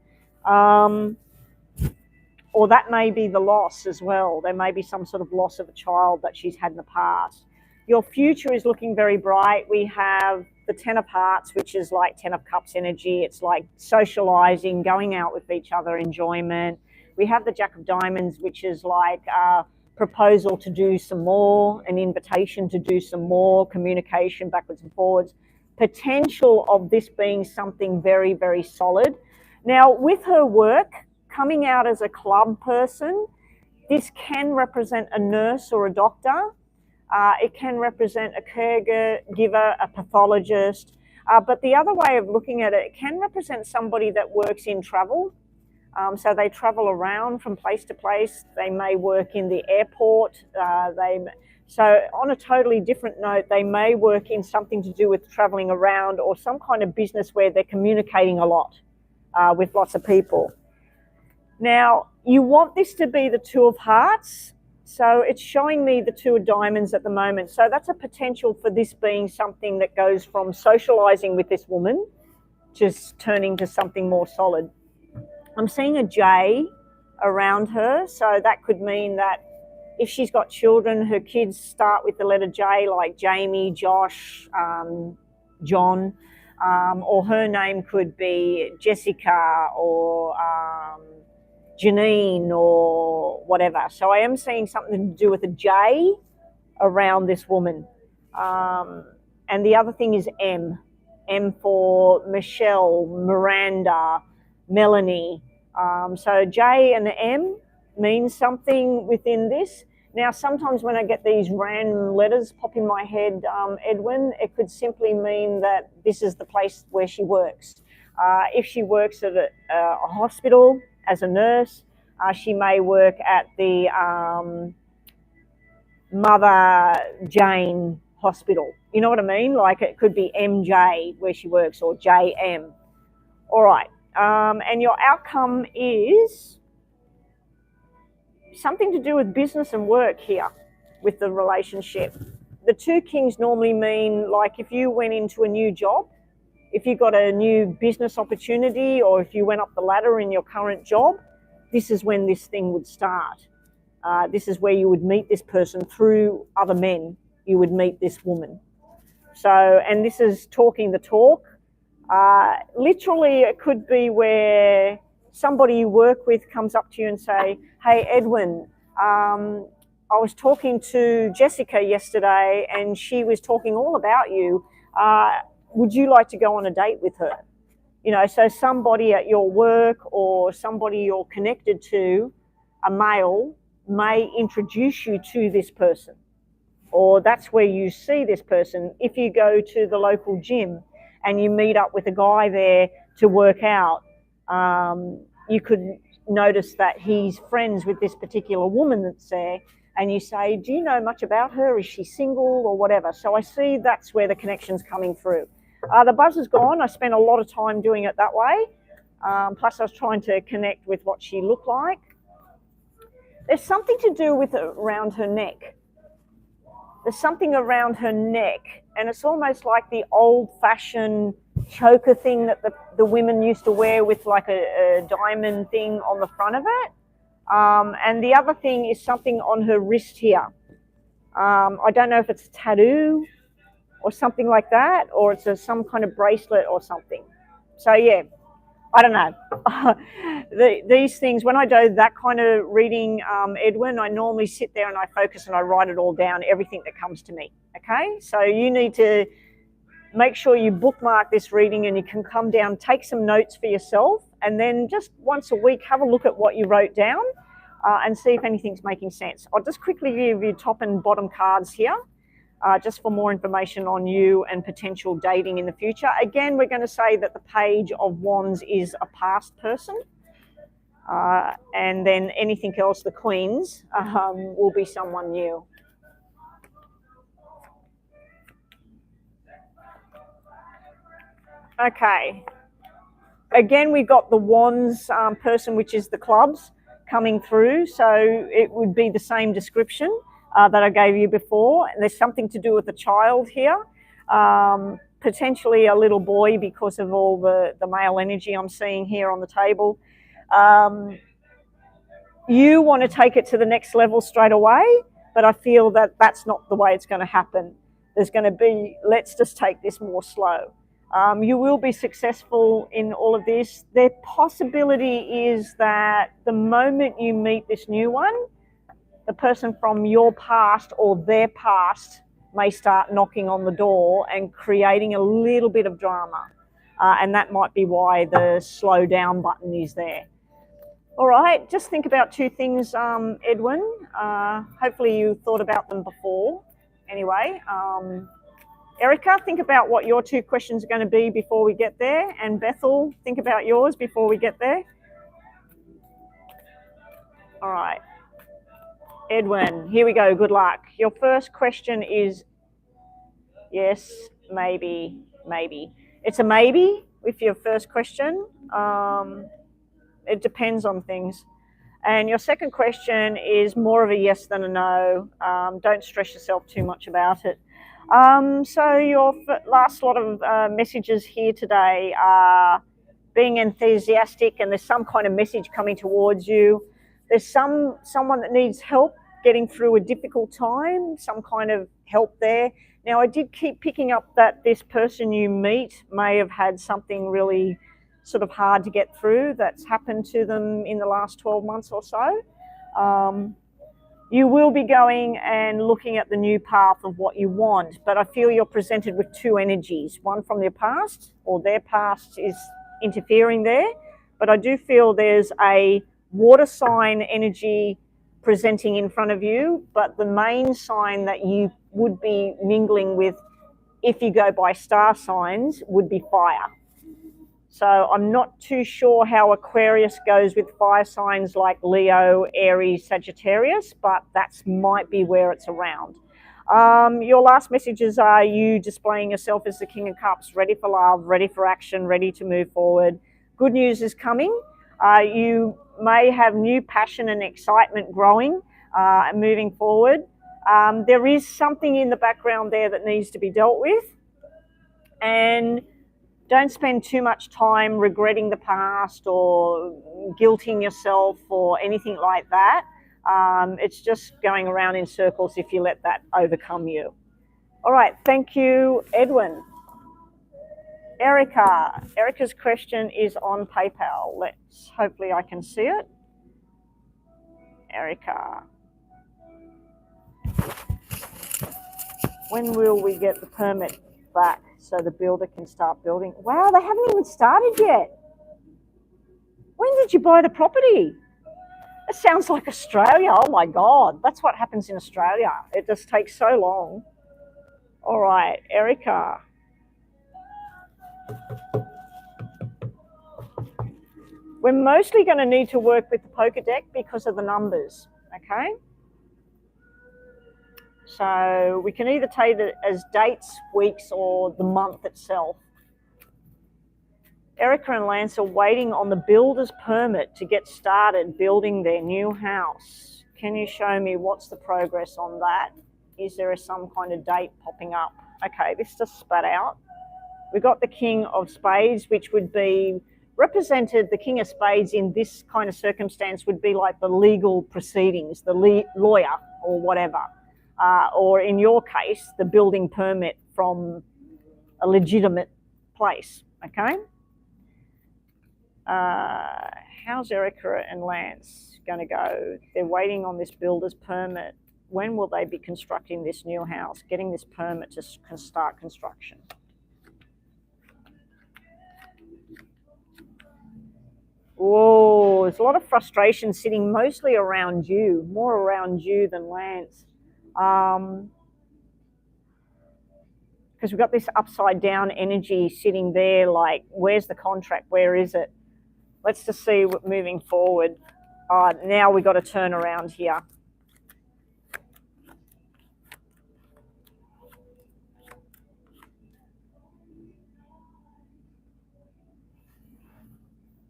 Or that may be the loss as well. There may be some sort of loss of a child that she's had in the past. Your future is looking very bright. We have the Ten of Hearts, which is like Ten of Cups energy. It's like socializing, going out with each other, enjoyment. We have the Jack of Diamonds, which is like a proposal to do some more, an invitation to do some more, communication backwards and forwards. Potential of this being something very, very solid. Now, with her work, coming out as a club person, this can represent a nurse or a doctor. It can represent a caregiver, a pathologist. But the other way of looking at it, it can represent somebody that works in travel. So they travel around from place to place. They may work in the airport. So on a totally different note, they may work in something to do with traveling around or some kind of business where they're communicating a lot with lots of people. Now, you want this to be the Two of Hearts, so it's showing me the Two of Diamonds at the moment. So that's a potential for this being something that goes from socializing with this woman just turning to something more solid. I'm seeing a J around her, so that could mean that if she's got children, her kids start with the letter J, like Jamie, Josh, John, or her name could be Jessica or Janine or whatever. So I am seeing something to do with a J around this woman. And the other thing is M for Michelle, Miranda, Melanie. So J and M means something within this. Now, sometimes when I get these random letters pop in my head, Edwin, it could simply mean that this is the place where she works. If she works at a hospital as a nurse, she may work at the Mother Jane Hospital. You know what I mean? Like it could be MJ where she works, or JM. All right. And your outcome is something to do with business and work here with the relationship. The two kings normally mean like if you went into a new job, if you got a new business opportunity, or if you went up the ladder in your current job, this is when this thing would start. This is where you would meet this person through other men. You would meet this woman. So, and this is talking the talk. Literally, it could be where somebody you work with comes up to you and say, hey, Edwin, I was talking to Jessica yesterday and she was talking all about you. Would you like to go on a date with her? You know, so somebody at your work or somebody you're connected to, a male, may introduce you to this person. Or that's where you see this person. If you go to the local gym and you meet up with a guy there to work out, you could notice that he's friends with this particular woman that's there, and you say, do you know much about her? Is she single or whatever? So I see that's where the connection's coming through. The buzz is gone. I spent a lot of time doing it that way. Plus I was trying to connect with what she looked like. There's something to do with around her neck. There's something around her neck, and it's almost like the old-fashioned choker thing that the women used to wear with like a diamond thing on the front of it. And the other thing is something on her wrist here. I don't know if it's a tattoo or something like that, or it's some kind of bracelet or something. So yeah, I don't know. These things, when I do that kind of reading, Edwin, I normally sit there and I focus and I write it all down, everything that comes to me, okay? So you need to make sure you bookmark this reading and you can come down, take some notes for yourself, and then just once a week, have a look at what you wrote down and see if anything's making sense. I'll just quickly give you top and bottom cards here. Just for more information on you and potential dating in the future. Again, we're going to say that the Page of Wands is a past person. And then anything else, the Queens, will be someone new. Okay. Again, we've got the Wands person, which is the clubs, coming through. So it would be the same description that I gave you before. And there's something to do with a child here, potentially a little boy because of all the male energy I'm seeing here on the table. You want to take it to the next level straight away, but I feel that that's not the way it's going to happen. There's going to be, let's just take this more slow. You will be successful in all of this. The possibility is that the moment you meet this new one, the person from your past or their past may start knocking on the door and creating a little bit of drama. And that might be why the slow down button is there. All right, just think about two things, Edwin. Hopefully you thought about them before. Anyway, Erica, think about what your two questions are going to be before we get there. And Bethel, think about yours before we get there. All right. Edwin, here we go. Good luck. Your first question is yes, maybe, maybe. It's a maybe with your first question. It depends on things. And your second question is more of a yes than a no. Don't stress yourself too much about it. So your last lot of messages here today are being enthusiastic, and there's some kind of message coming towards you. There's someone that needs help getting through a difficult time, some kind of help there. Now, I did keep picking up that this person you meet may have had something really sort of hard to get through that's happened to them in the last 12 months or so. You will be going and looking at the new path of what you want, but I feel you're presented with two energies, one from their past, or their past is interfering there, but I do feel there's a water sign energy presenting in front of you, but the main sign that you would be mingling with, if you go by star signs, would be fire. So I'm not too sure how Aquarius goes with fire signs like Leo, Aries, Sagittarius, but that might be where it's around. Your last messages are you displaying yourself as the King of Cups, ready for love, ready for action, ready to move forward. Good news is coming. You may have new passion and excitement growing and moving forward. There is something in the background there that needs to be dealt with. And don't spend too much time regretting the past or guilting yourself or anything like that. It's just going around in circles if you let that overcome you. All right, thank you, Edwin. Erica. Erica's question is on PayPal. Hopefully I can see it. Erica. When will we get the permit back so the builder can start building? Wow, they haven't even started yet. When did you buy the property? It sounds like Australia. Oh my God, that's what happens in Australia. It just takes so long. All right, Erica. We're mostly going to need to work with the poker deck because of the numbers, okay? So we can either take it as dates, weeks, or the month itself. Erica and Lance are waiting on the builder's permit to get started building their new house. Can you show me what's the progress on that? Is there some kind of date popping up? Okay, this just spat out. We've got the King of Spades, which would be represented, the King of Spades in this kind of circumstance would be like the legal proceedings, the lawyer or whatever. Or in your case, the building permit from a legitimate place, okay? How's Erica and Lance going to go? They're waiting on this builder's permit. When will they be constructing this new house, getting this permit to start construction? Whoa, there's a lot of frustration sitting mostly around you, more around you than Lance. Because we've got this upside down energy sitting there, like, where's the contract? Where is it? Let's just see what moving forward. Now we've got to turn around here.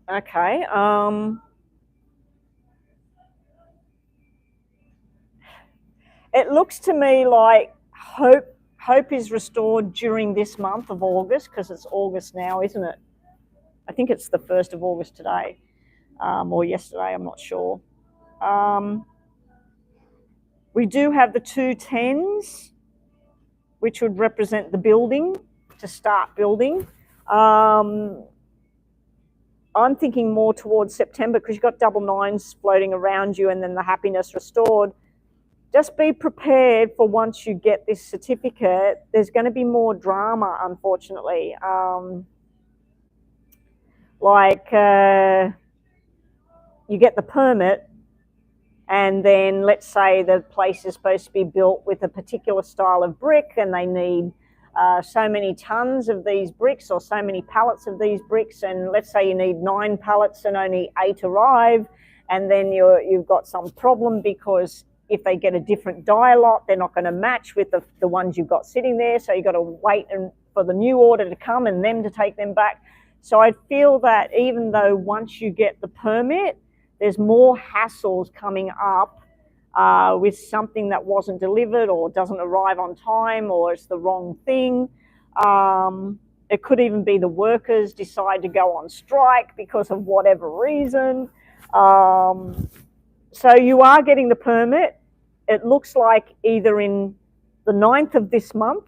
Okay. It looks to me like hope is restored during this month of August, because it's August now, isn't it? I think it's the 1st of August today, or yesterday, I'm not sure. We do have the 2 10s, which would represent the building, to start building. I'm thinking more towards September, because you've got double 9s floating around you and then the happiness restored. Just be prepared for once you get this certificate, there's going to be more drama, unfortunately. You get the permit, and then let's say the place is supposed to be built with a particular style of brick, and they need so many tons of these bricks or so many pallets of these bricks, and let's say you need 9 pallets and only 8 arrive, and then you've got some problem because if they get a different die lot, they're not going to match with the ones you've got sitting there, so you've got to wait for the new order to come and them to take them back. So I feel that even though once you get the permit, there's more hassles coming up with something that wasn't delivered or doesn't arrive on time or it's the wrong thing. It could even be the workers decide to go on strike because of whatever reason. So you are getting the permit. It looks like either in the 9th of this month,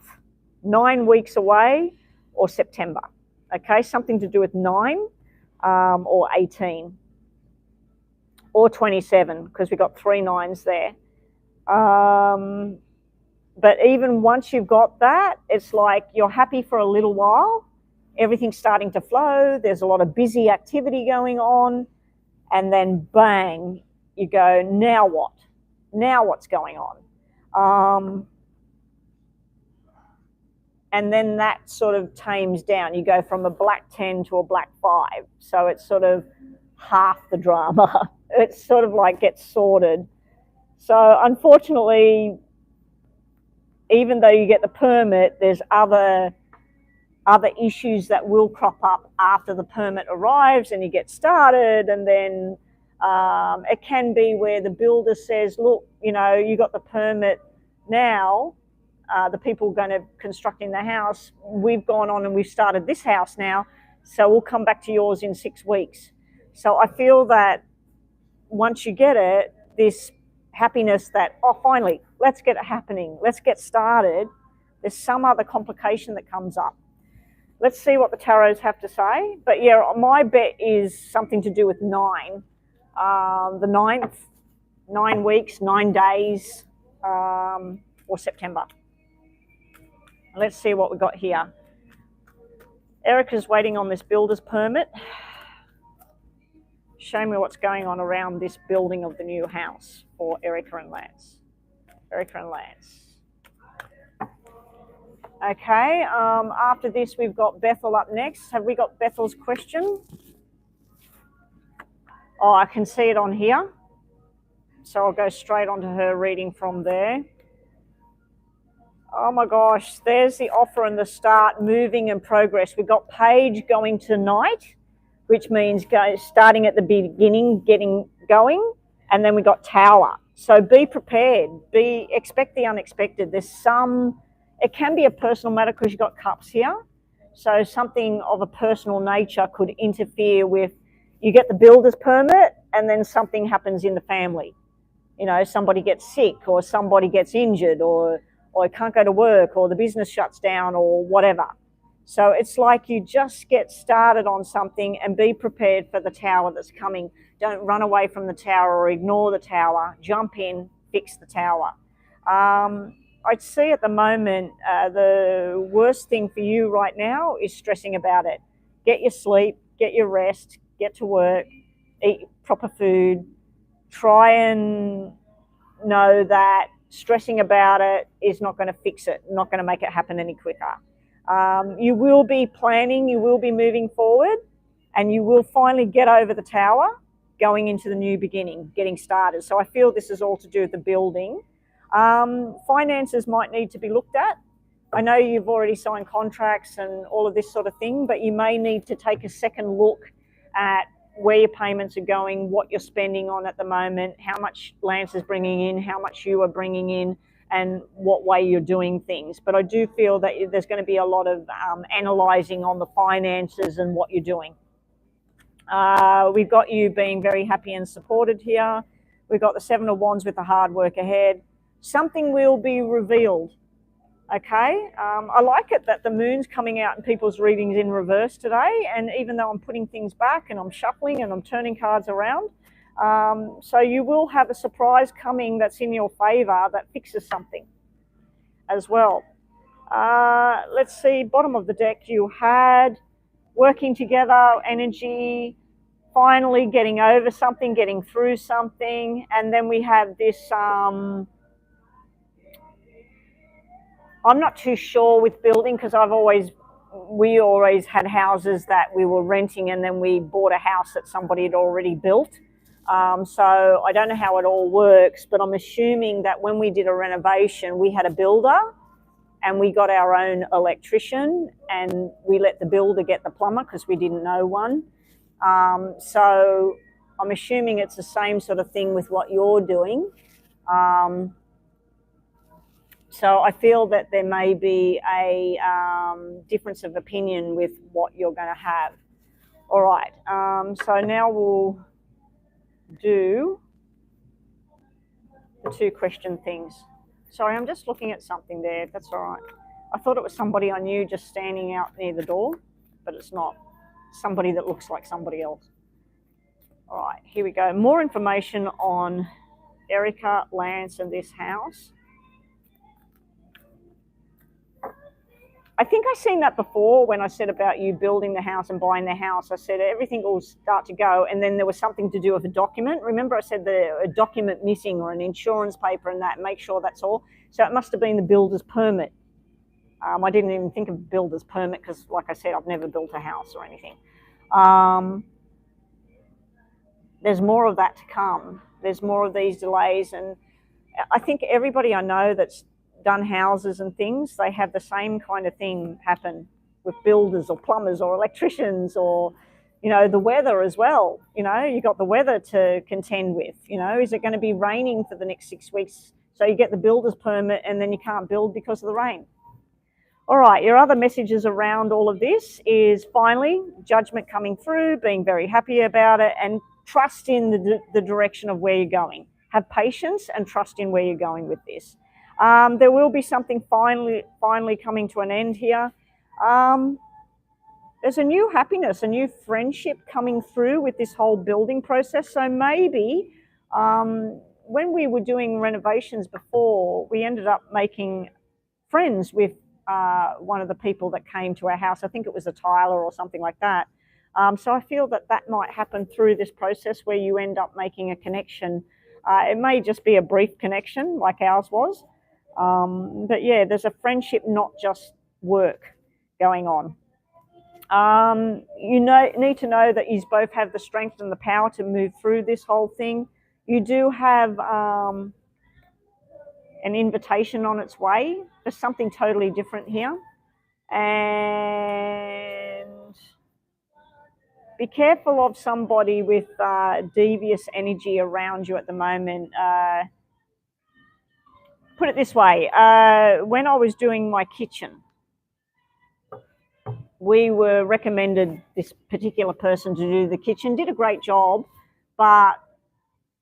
9 weeks away, or September. Okay, something to do with 9 or 18 or 27, because we've got 3 9s there. But even once you've got that, it's like you're happy for a little while. Everything's starting to flow. There's a lot of busy activity going on. And then bang, you go, now what? Now what's going on? And then that sort of tames down. You go from a black 10 to a black 5. So it's sort of half the drama. It's sort of like gets sorted. So unfortunately, even though you get the permit, there's other issues that will crop up after the permit arrives and you get started. And then it can be where the builder says, look, you know, you got the permit now. The people going to constructing the house, we've gone on and we've started this house now, so we'll come back to yours in 6 weeks. So I feel that once you get it, this happiness that, oh, finally, let's get it happening, let's get started, there's some other complication that comes up. Let's see what the tarots have to say. But yeah, my bet is something to do with 9. The 9th, 9 weeks, 9 days, or September. Let's see what we've got here. Erica's waiting on this builder's permit. Show me what's going on around this building of the new house for Erica and Lance. Erica and Lance. Okay, after this we've got Bethel up next. Have we got Bethel's question? Oh, I can see it on here. So I'll go straight onto her reading from there. Oh my gosh, there's the offer and the start, moving and progress. We've got Page going tonight, which means starting at the beginning, getting going, and then we got Tower. So be prepared, expect the unexpected. There's it can be a personal matter because you've got Cups here. So something of a personal nature could interfere with, you get the builder's permit and then something happens in the family. You know, somebody gets sick or somebody gets injured or can't go to work or the business shuts down or whatever. So it's like you just get started on something and be prepared for the Tower that's coming. Don't run away from the Tower or ignore the Tower. Jump in, fix the Tower. I'd see at the moment the worst thing for you right now is stressing about it. Get your sleep, get your rest, get to work, eat proper food. Try and know that stressing about it is not going to fix it, not going to make it happen any quicker. You will be planning, you will be moving forward, and you will finally get over the Tower, going into the new beginning, getting started. So I feel this is all to do with the building. Finances might need to be looked at. I know you've already signed contracts and all of this sort of thing, but you may need to take a second look at where your payments are going, what you're spending on at the moment, how much Lance is bringing in, how much you are bringing in, and what way you're doing things. But I do feel that there's going to be a lot of analysing on the finances and what you're doing. We've got you being very happy and supported here. We've got the 7 of Wands with the hard work ahead. Something will be revealed. Okay, I like it that the moon's coming out in people's readings in reverse today, and even though I'm putting things back and I'm shuffling and I'm turning cards around, so you will have a surprise coming that's in your favour that fixes something as well. Let's see, bottom of the deck you had working together, energy, finally getting over something, getting through something, and then we have this I'm not too sure with building because we always had houses that we were renting and then we bought a house that somebody had already built. So I don't know how it all works, but I'm assuming that when we did a renovation, we had a builder and we got our own electrician and we let the builder get the plumber because we didn't know one. So I'm assuming it's the same sort of thing with what you're doing. So I feel that there may be a difference of opinion with what you're going to have. All right, so now we'll do the 2-question things. Sorry, I'm just looking at something there. That's all right. I thought it was somebody I knew just standing out near the door, but it's not. Somebody that looks like somebody else. All right, here we go. More information on Erica, Lance, and this house. I think I've seen that before when I said about you building the house and buying the house. I said everything will start to go, and then there was something to do with a document. Remember I said a document missing or an insurance paper and that, make sure that's all. So it must have been the builder's permit. I didn't even think of builder's permit because, like I said, I've never built a house or anything. There's more of that to come. There's more of these delays, and I think everybody I know that's done houses and things, they have the same kind of thing happen with builders or plumbers or electricians or, you know, the weather as well. You know, you got the weather to contend with. You know, is it going to be raining for the next 6 weeks? So you get the builder's permit and then you can't build because of the rain. All right, your other messages around all of this is finally judgment coming through, being very happy about it, and trust in the direction of where you're going. Have patience and trust in where you're going with this. There will be something finally coming to an end here. There's a new happiness, a new friendship coming through with this whole building process. So maybe when we were doing renovations before, we ended up making friends with one of the people that came to our house. I think it was a tiler or something like that. So I feel that that might happen through this process where you end up making a connection. It may just be a brief connection like ours was. But yeah, there's a friendship, not just work going on. You need to know that you both have the strength and the power to move through this whole thing. You do have an invitation on its way. There's something totally different here. And be careful of somebody with devious energy around you at the moment. Put it this way, when I was doing my kitchen, we were recommended this particular person to do the kitchen, did a great job, but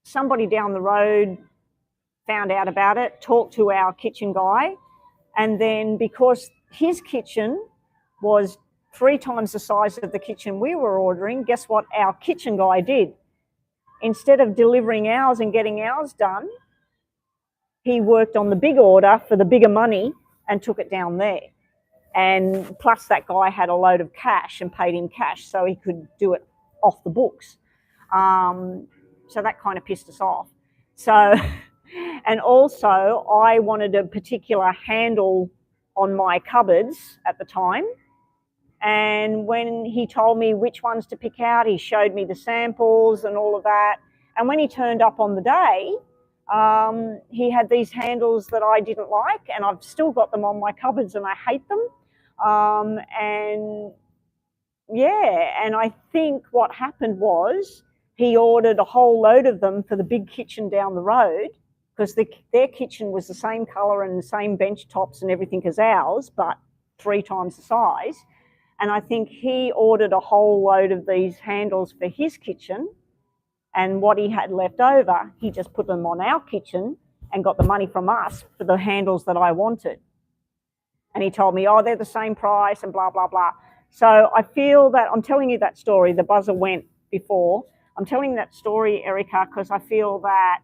somebody down the road found out about it, talked to our kitchen guy, and then because his kitchen was 3 times the size of the kitchen we were ordering, guess what our kitchen guy did? Instead of delivering ours and getting ours done, he worked on the big order for the bigger money and took it down there. And plus that guy had a load of cash and paid him cash so he could do it off the books. So that kind of pissed us off. So, and also I wanted a particular handle on my cupboards at the time. And when he told me which ones to pick out, he showed me the samples and all of that. And when he turned up on the day, he had these handles that I didn't like, and I've still got them on my cupboards and I hate them. And yeah, and I think what happened was he ordered a whole load of them for the big kitchen down the road, because their kitchen was the same colour and the same bench tops and everything as ours, but 3 times the size. And I think he ordered a whole load of these handles for his kitchen, and what he had left over, he just put them on our kitchen and got the money from us for the handles that I wanted. And he told me, oh, they're the same price and blah, blah, blah. So I feel that I'm telling you that story. The buzzer went before. I'm telling that story, Erica, because I feel that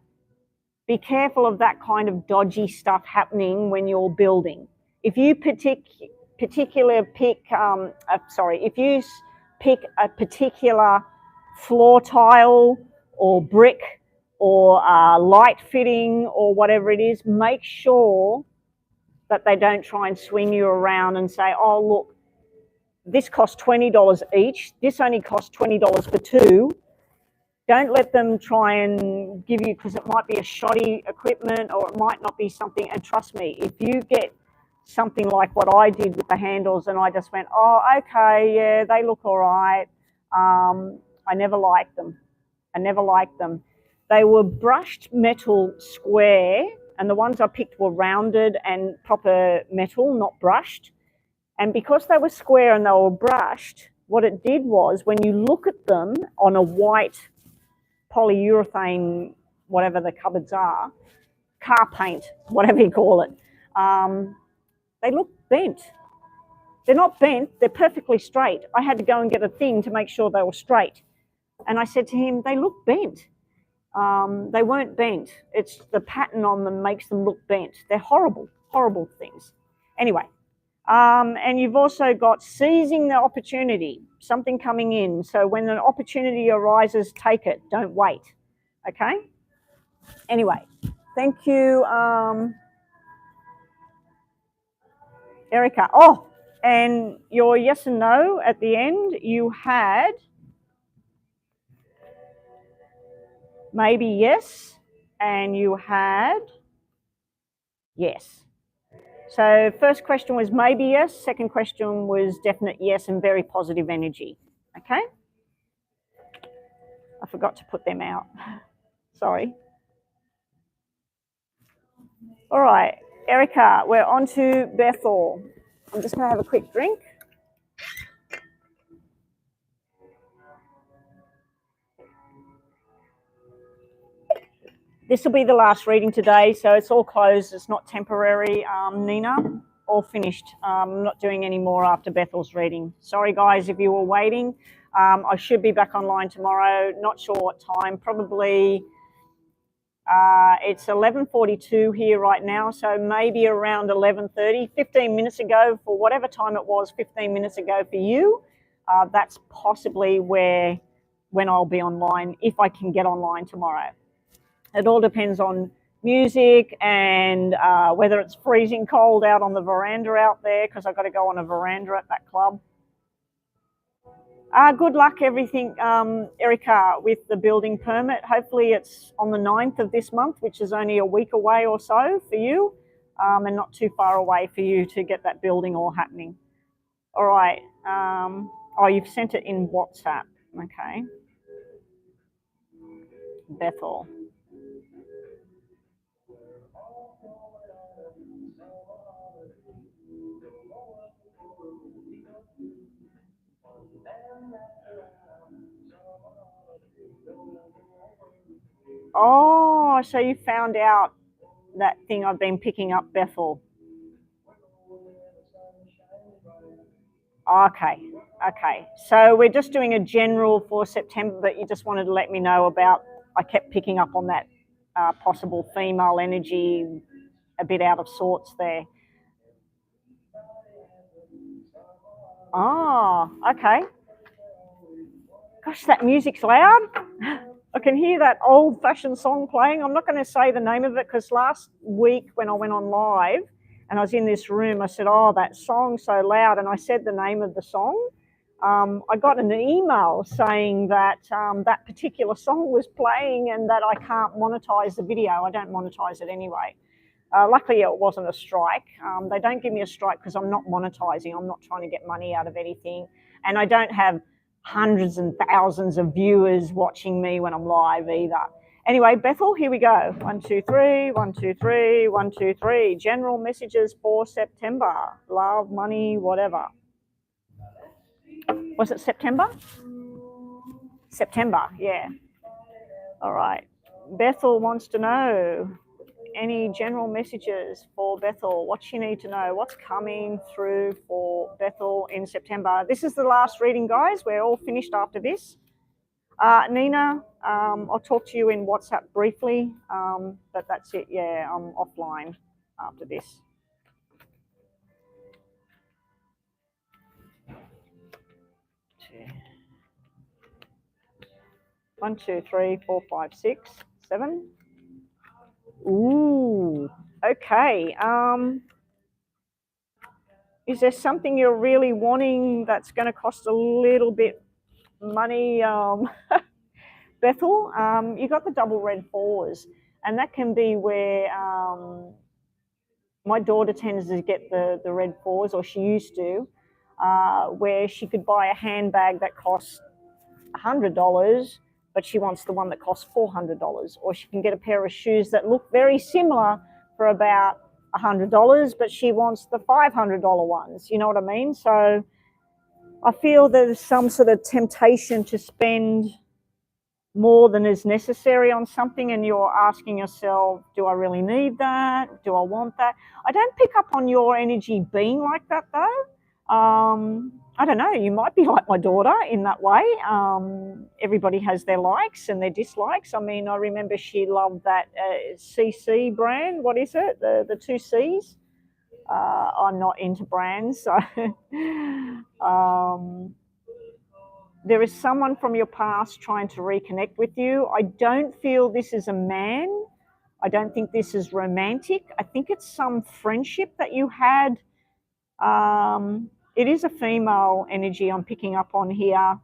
be careful of that kind of dodgy stuff happening when you're building. If you pick a particular floor tile or brick or light fitting or whatever it is, make sure that they don't try and swing you around and say, oh, look, this costs $20 each. This only costs $20 for 2. Don't let them try and give you, because it might be a shoddy equipment or it might not be something. And trust me, if you get something like what I did with the handles and I just went, oh, okay, yeah, they look all right. I never liked them. They were brushed metal square, and the ones I picked were rounded and proper metal, not brushed. And because they were square and they were brushed, what it did was when you look at them on a white polyurethane, whatever the cupboards are, car paint, whatever you call it, they look bent. They're not bent, they're perfectly straight. I had to go and get a thing to make sure they were straight. And I said to him, they look bent. They weren't bent. It's the pattern on them makes them look bent. They're horrible, horrible things. Anyway, and you've also got seizing the opportunity, something coming in. So when an opportunity arises, take it. Don't wait. Okay? Anyway, thank you, Erica. Oh, and your yes and no at the end, you had maybe yes, and you had yes. So first question was maybe yes, second question was definite yes and very positive energy. Okay? I forgot to put them out. Sorry. All right, Erica, we're on to Bethel. I'm just going to have a quick drink. This will be the last reading today, so it's all closed. It's not temporary, Nina. All finished. I'm not doing any more after Bethel's reading. Sorry, guys, if you were waiting. I should be back online tomorrow. Not sure what time. Probably it's 11:42 here right now, so maybe around 11:30. 15 minutes ago, for whatever time it was, 15 minutes ago for you, that's possibly when I'll be online, if I can get online tomorrow. It all depends on music and whether it's freezing cold out on the veranda out there, because I've got to go on a veranda at that club. Good luck, everything, Erica, with the building permit. Hopefully it's on the 9th of this month, which is only a week away or so for you, and not too far away for you to get that building all happening. All right. Oh, you've sent it in WhatsApp. Okay. Bethel. Oh, so you found out that thing I've been picking up, Bethel. Okay, okay. So we're just doing a general for September, but you just wanted to let me know about, I kept picking up on that possible female energy, a bit out of sorts there. Oh, okay. Gosh, that music's loud. I can hear that old-fashioned song playing. I'm not going to say the name of it because last week when I went on live and I was in this room, I said, oh, that song's so loud, and I said the name of the song. I got an email saying that that particular song was playing and that I can't monetize the video. I don't monetize it anyway. Luckily, it wasn't a strike. They don't give me a strike because I'm not monetizing. I'm not trying to get money out of anything. And I don't have hundreds and thousands of viewers watching me when I'm live either. Anyway, Bethel, here we go. 1, 2, 3, 1, 2, 3, 1, 2, 3. General messages for September. Love, money, whatever. Was it September? September, yeah. All right. Bethel wants to know any general messages for Bethel. What you need to know. What's coming through for Bethel in September. This is the last reading, guys. We're all finished after this. Nina, I'll talk to you in WhatsApp briefly, but that's it. Yeah, I'm offline after this. One, 2, 3, 4, 5, 6, 7. Ooh, okay. Is there something you're really wanting that's going to cost a little bit money? Bethel, you got the double red 4s, and that can be where my daughter tends to get the red 4s, or she used to, where she could buy a handbag that costs $100 but she wants the one that costs $400. Or she can get a pair of shoes that look very similar for about $100, but she wants the $500 ones. You know what I mean? So I feel there's some sort of temptation to spend more than is necessary on something, and you're asking yourself, do I really need that? Do I want that? I don't pick up on your energy being like that, though. I don't know, you might be like my daughter in that way. Everybody has their likes and their dislikes. I mean, I remember she loved that CC brand. What is it? The two C's? I'm not into brands, so there is someone from your past trying to reconnect with you. I don't feel this is a man. I don't think this is romantic. I think it's some friendship that you had. It is a female energy I'm picking up on here.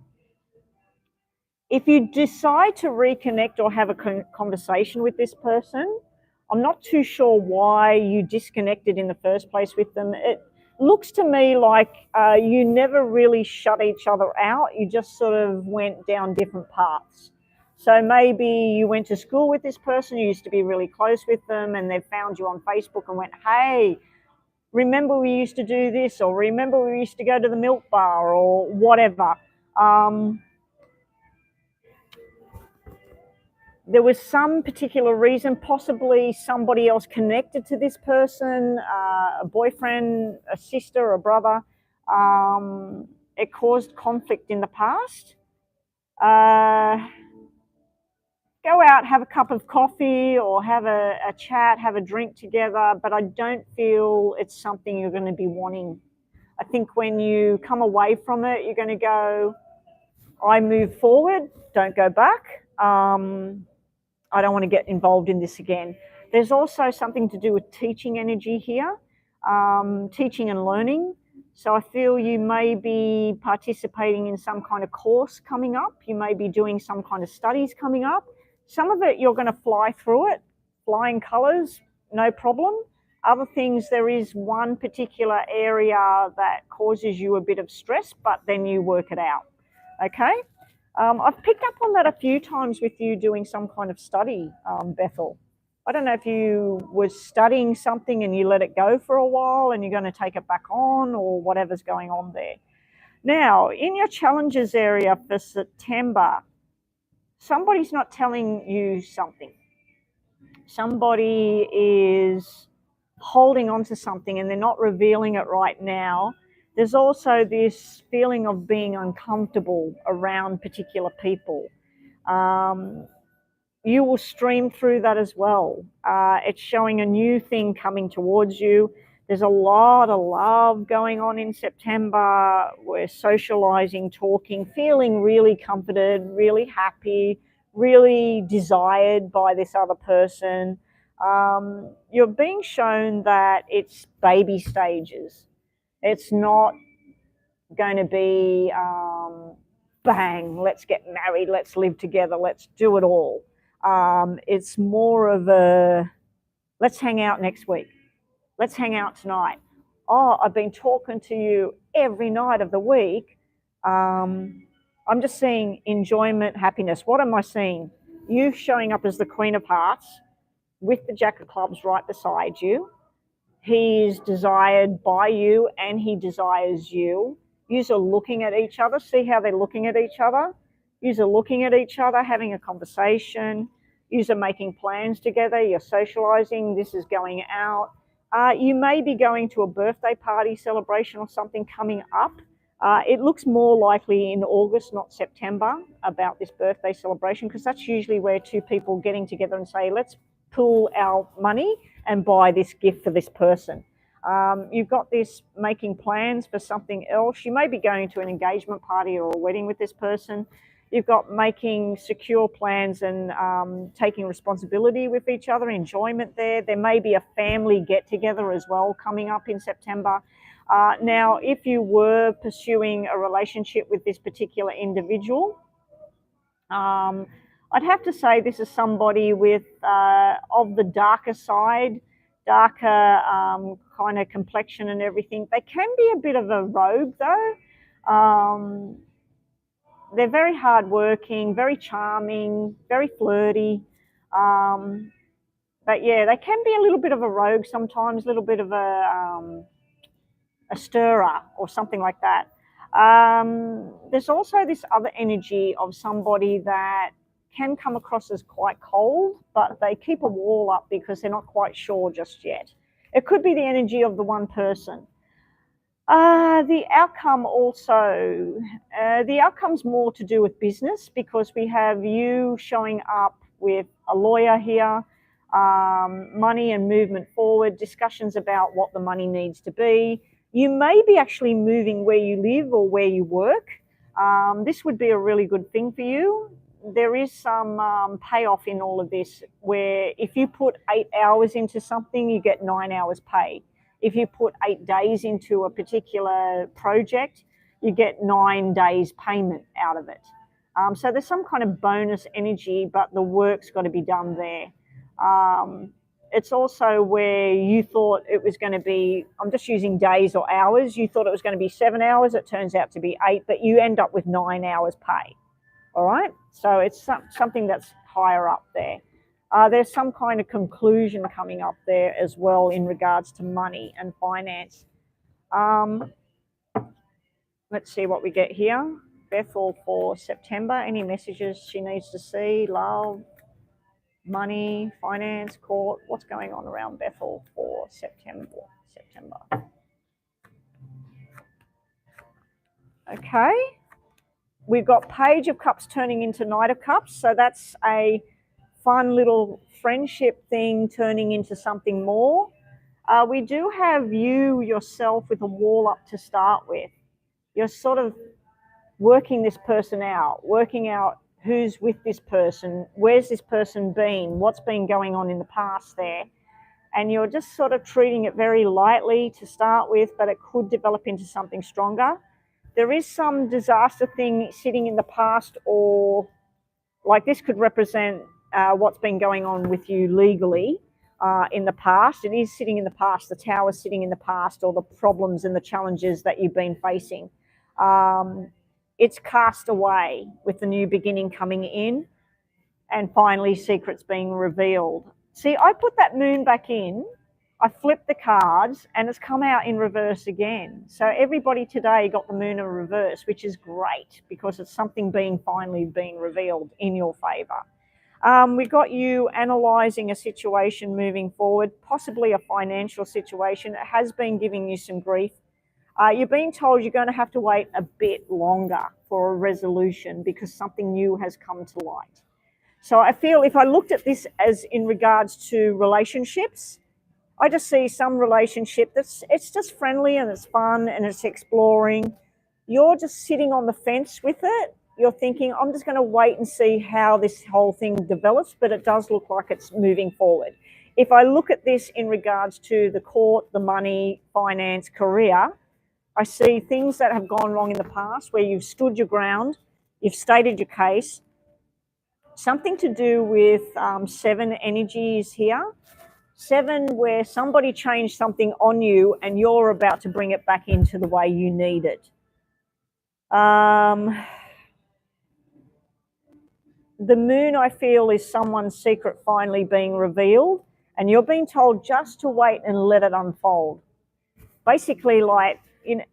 If you decide to reconnect or have a conversation with this person, I'm not too sure why you disconnected in the first place with them. It looks to me like you never really shut each other out. You just sort of went down different paths. So maybe you went to school with this person, you used to be really close with them, and they found you on Facebook and went, hey, remember we used to do this, or remember we used to go to the milk bar, or whatever. There was some particular reason, possibly somebody else connected to this person, a boyfriend, a sister, a brother. It caused conflict in the past. Go out, have a cup of coffee, or have a chat, have a drink together, but I don't feel it's something you're going to be wanting. I think when you come away from it, you're going to go, I move forward, don't go back. I don't want to get involved in this again. There's also something to do with teaching energy here, teaching and learning. So I feel you may be participating in some kind of course coming up. You may be doing some kind of studies coming up. Some of it you're going to fly through it, flying colours, no problem. Other things, there is one particular area that causes you a bit of stress, but then you work it out, okay? I've picked up on that a few times with you doing some kind of study, Bethel. I don't know if you were studying something and you let it go for a while and you're going to take it back on, or whatever's going on there. Now, in your challenges area for September, somebody's not telling you something. Somebody is holding on to something and they're not revealing it right now. There's also this feeling of being uncomfortable around particular people. You will stream through that as well. It's showing a new thing coming towards you. There's a lot of love going on in September. We're socializing, talking, feeling really comforted, really happy, really desired by this other person. You're being shown that it's baby stages. It's not going to be bang, let's get married, let's live together, let's do it all. It's more of a, let's hang out next week. Let's hang out tonight. Oh, I've been talking to you every night of the week. I'm just seeing enjoyment, happiness. What am I seeing? You showing up as the Queen of Hearts with the Jack of Clubs right beside you. He's desired by you and he desires you. Yous are looking at each other. See how they're looking at each other? Yous are looking at each other, having a conversation. Yous are making plans together. You're socializing. This is going out. You may be going to a birthday party celebration or something coming up. It looks more likely in August, not September, about this birthday celebration, because that's usually where two people getting together and say, let's pool our money and buy this gift for this person. You've got this making plans for something else. You may be going to an engagement party or a wedding with this person. You've got making secure plans and taking responsibility with each other, enjoyment there. There may be a family get-together as well coming up in September. Now, if you were pursuing a relationship with this particular individual, I'd have to say this is somebody with of the darker side, darker kind of complexion and everything. They can be a bit of a rogue though. they're very hardworking, very charming, very flirty. But yeah, they can be a little bit of a rogue sometimes, a little bit of a stirrer or something like that. There's also this other energy of somebody that can come across as quite cold, but they keep a wall up because they're not quite sure just yet. It could be the energy of the one person. The outcome also, the outcome's more to do with business, because we have you showing up with a lawyer here, money and movement forward, discussions about what the money needs to be. You may be actually moving where you live or where you work. This would be a really good thing for you. There is some payoff in all of this, where if you put 8 hours into something, you get 9 hours pay. If you put 8 days into a particular project, you get 9 days payment out of it. So there's some kind of bonus energy, but the work's got to be done there. It's also where you thought it was going to be, I'm just using days or hours, you thought it was going to be 7 hours, it turns out to be 8, but you end up with 9 hours pay. All right, so it's something that's higher up there. There's some kind of conclusion coming up there as well in regards to money and finance. Let's see what we get here. Bethel for September. Any messages she needs to see? Love, money, finance, court. What's going on around Bethel for September? Okay. We've got Page of Cups turning into Knight of Cups. So that's a fun little friendship thing turning into something more. We do have you yourself with a wall up to start with. You're sort of working this person out, working out who's with this person, where's this person been, what's been going on in the past there. And you're just sort of treating it very lightly to start with, but it could develop into something stronger. There is some disaster thing sitting in the past, or like this could represent what's been going on with you legally in the past. It is sitting in the past. The tower's sitting in the past, or the problems and the challenges that you've been facing. It's cast away with the new beginning coming in, and finally secrets being revealed. See, I put that moon back in, I flipped the cards, and it's come out in reverse again. So everybody today got the moon in reverse, which is great because it's something finally being revealed in your favour. We got you analysing a situation moving forward, possibly a financial situation. It has been giving you some grief. You're being told you're going to have to wait a bit longer for a resolution because something new has come to light. So I feel if I looked at this as in regards to relationships, I just see some relationship it's just friendly and it's fun and it's exploring. You're just sitting on the fence with it. You're thinking, I'm just going to wait and see how this whole thing develops, but it does look like it's moving forward. If I look at this in regards to the court, the money, finance, career, I see things that have gone wrong in the past where you've stood your ground, you've stated your case. Something to do with 7 energies here. 7 where somebody changed something on you and you're about to bring it back into the way you need it. The moon, I feel, is someone's secret finally being revealed, and you're being told just to wait and let it unfold. Basically, like,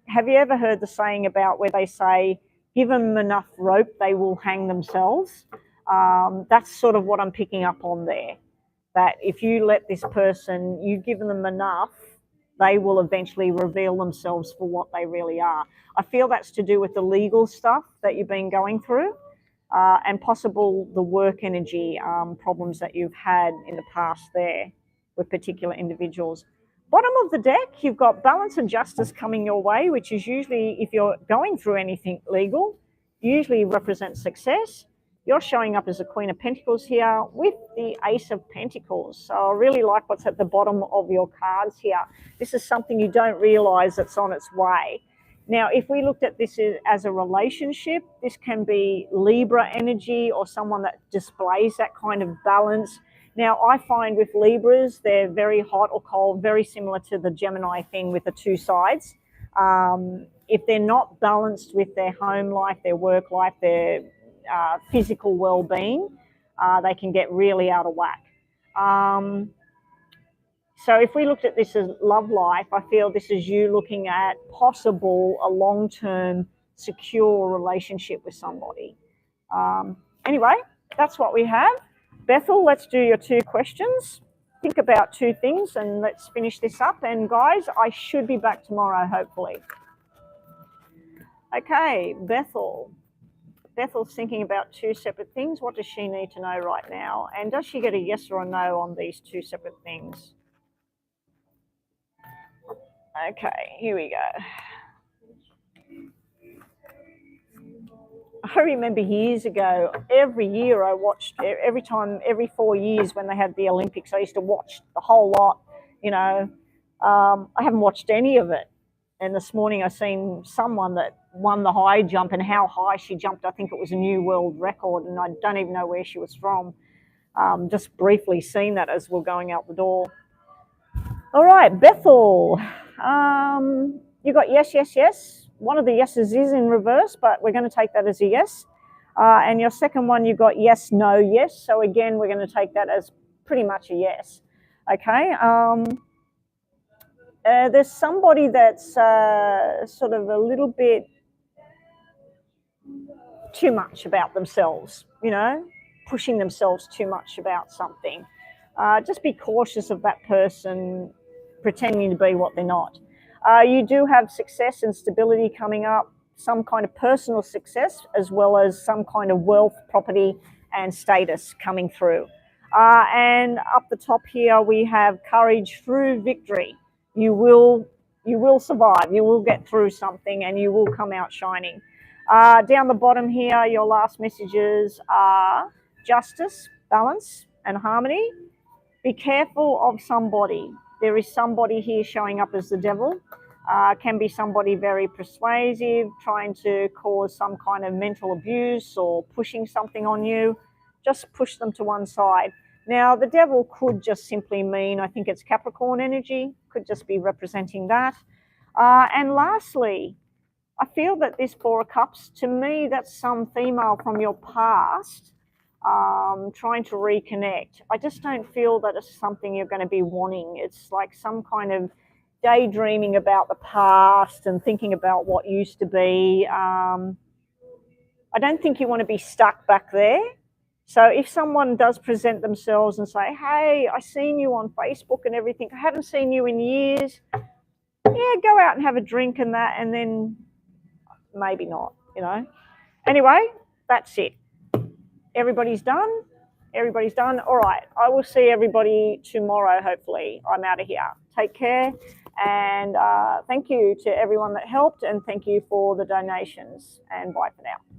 have you ever heard the saying about where they say, give them enough rope, they will hang themselves? That's sort of what I'm picking up on there. That if you let this person, you've given them enough, they will eventually reveal themselves for what they really are. I feel that's to do with the legal stuff that you've been going through, and possible the work energy problems that you've had in the past there with particular individuals. Bottom of the deck, you've got balance and justice coming your way, which is usually, if you're going through anything legal, usually represents success. You're showing up as the Queen of Pentacles here with the Ace of Pentacles. So I really like what's at the bottom of your cards here. This is something you don't realise that's on its way. Now, if we looked at this as a relationship, this can be Libra energy or someone that displays that kind of balance. Now, I find with Libras, they're very hot or cold, very similar to the Gemini thing with the 2 sides. If they're not balanced with their home life, their work life, their physical well-being, they can get really out of whack. So if we looked at this as love life, I feel this is you looking at possible a long-term secure relationship with somebody. Anyway, that's what we have. Bethel, let's do your 2 questions. Think about 2 things and let's finish this up. And guys, I should be back tomorrow, hopefully. Okay, Bethel. Bethel's thinking about 2 separate things. What does she need to know right now? And does she get a yes or a no on these 2 separate things? Okay, here we go. I remember years ago, every year I watched, every 4 years when they had the Olympics, I used to watch the whole lot, you know. I haven't watched any of it. And this morning I seen someone that won the high jump, and how high she jumped, I think it was a new world record, and I don't even know where she was from. Just briefly seen that as we're going out the door. All right, Bethel, you got yes, yes, yes. One of the yeses is in reverse, but we're going to take that as a yes. And your second one, you got yes, no, yes. So again, we're going to take that as pretty much a yes. Okay. There's somebody that's sort of a little bit too much about themselves, you know, pushing themselves too much about something. Just be cautious of that person pretending to be what they're not. You do have success and stability coming up, some kind of personal success, as well as some kind of wealth, property, and status coming through. And up the top here, we have courage through victory. You will survive. You will get through something, and you will come out shining. Down the bottom here, your last messages are justice, balance, and harmony. Be careful of somebody. There is somebody here showing up as the devil. Can be somebody very persuasive, trying to cause some kind of mental abuse or pushing something on you. Just push them to one side. Now, the devil could just simply mean, I think it's Capricorn energy, could just be representing that. And lastly, I feel that this 4 of Cups, to me, that's some female from your past trying to reconnect. I just don't feel that it's something you're going to be wanting. It's like some kind of daydreaming about the past and thinking about what used to be. I don't think you want to be stuck back there. So if someone does present themselves and say, hey, I seen you on Facebook and everything, I haven't seen you in years, yeah, go out and have a drink and that, and then maybe not, you know. Anyway, that's it. Everybody's done. Everybody's done. All right. I will see everybody tomorrow, hopefully. I'm out of here. Take care. And thank you to everyone that helped. And thank you for the donations. And bye for now.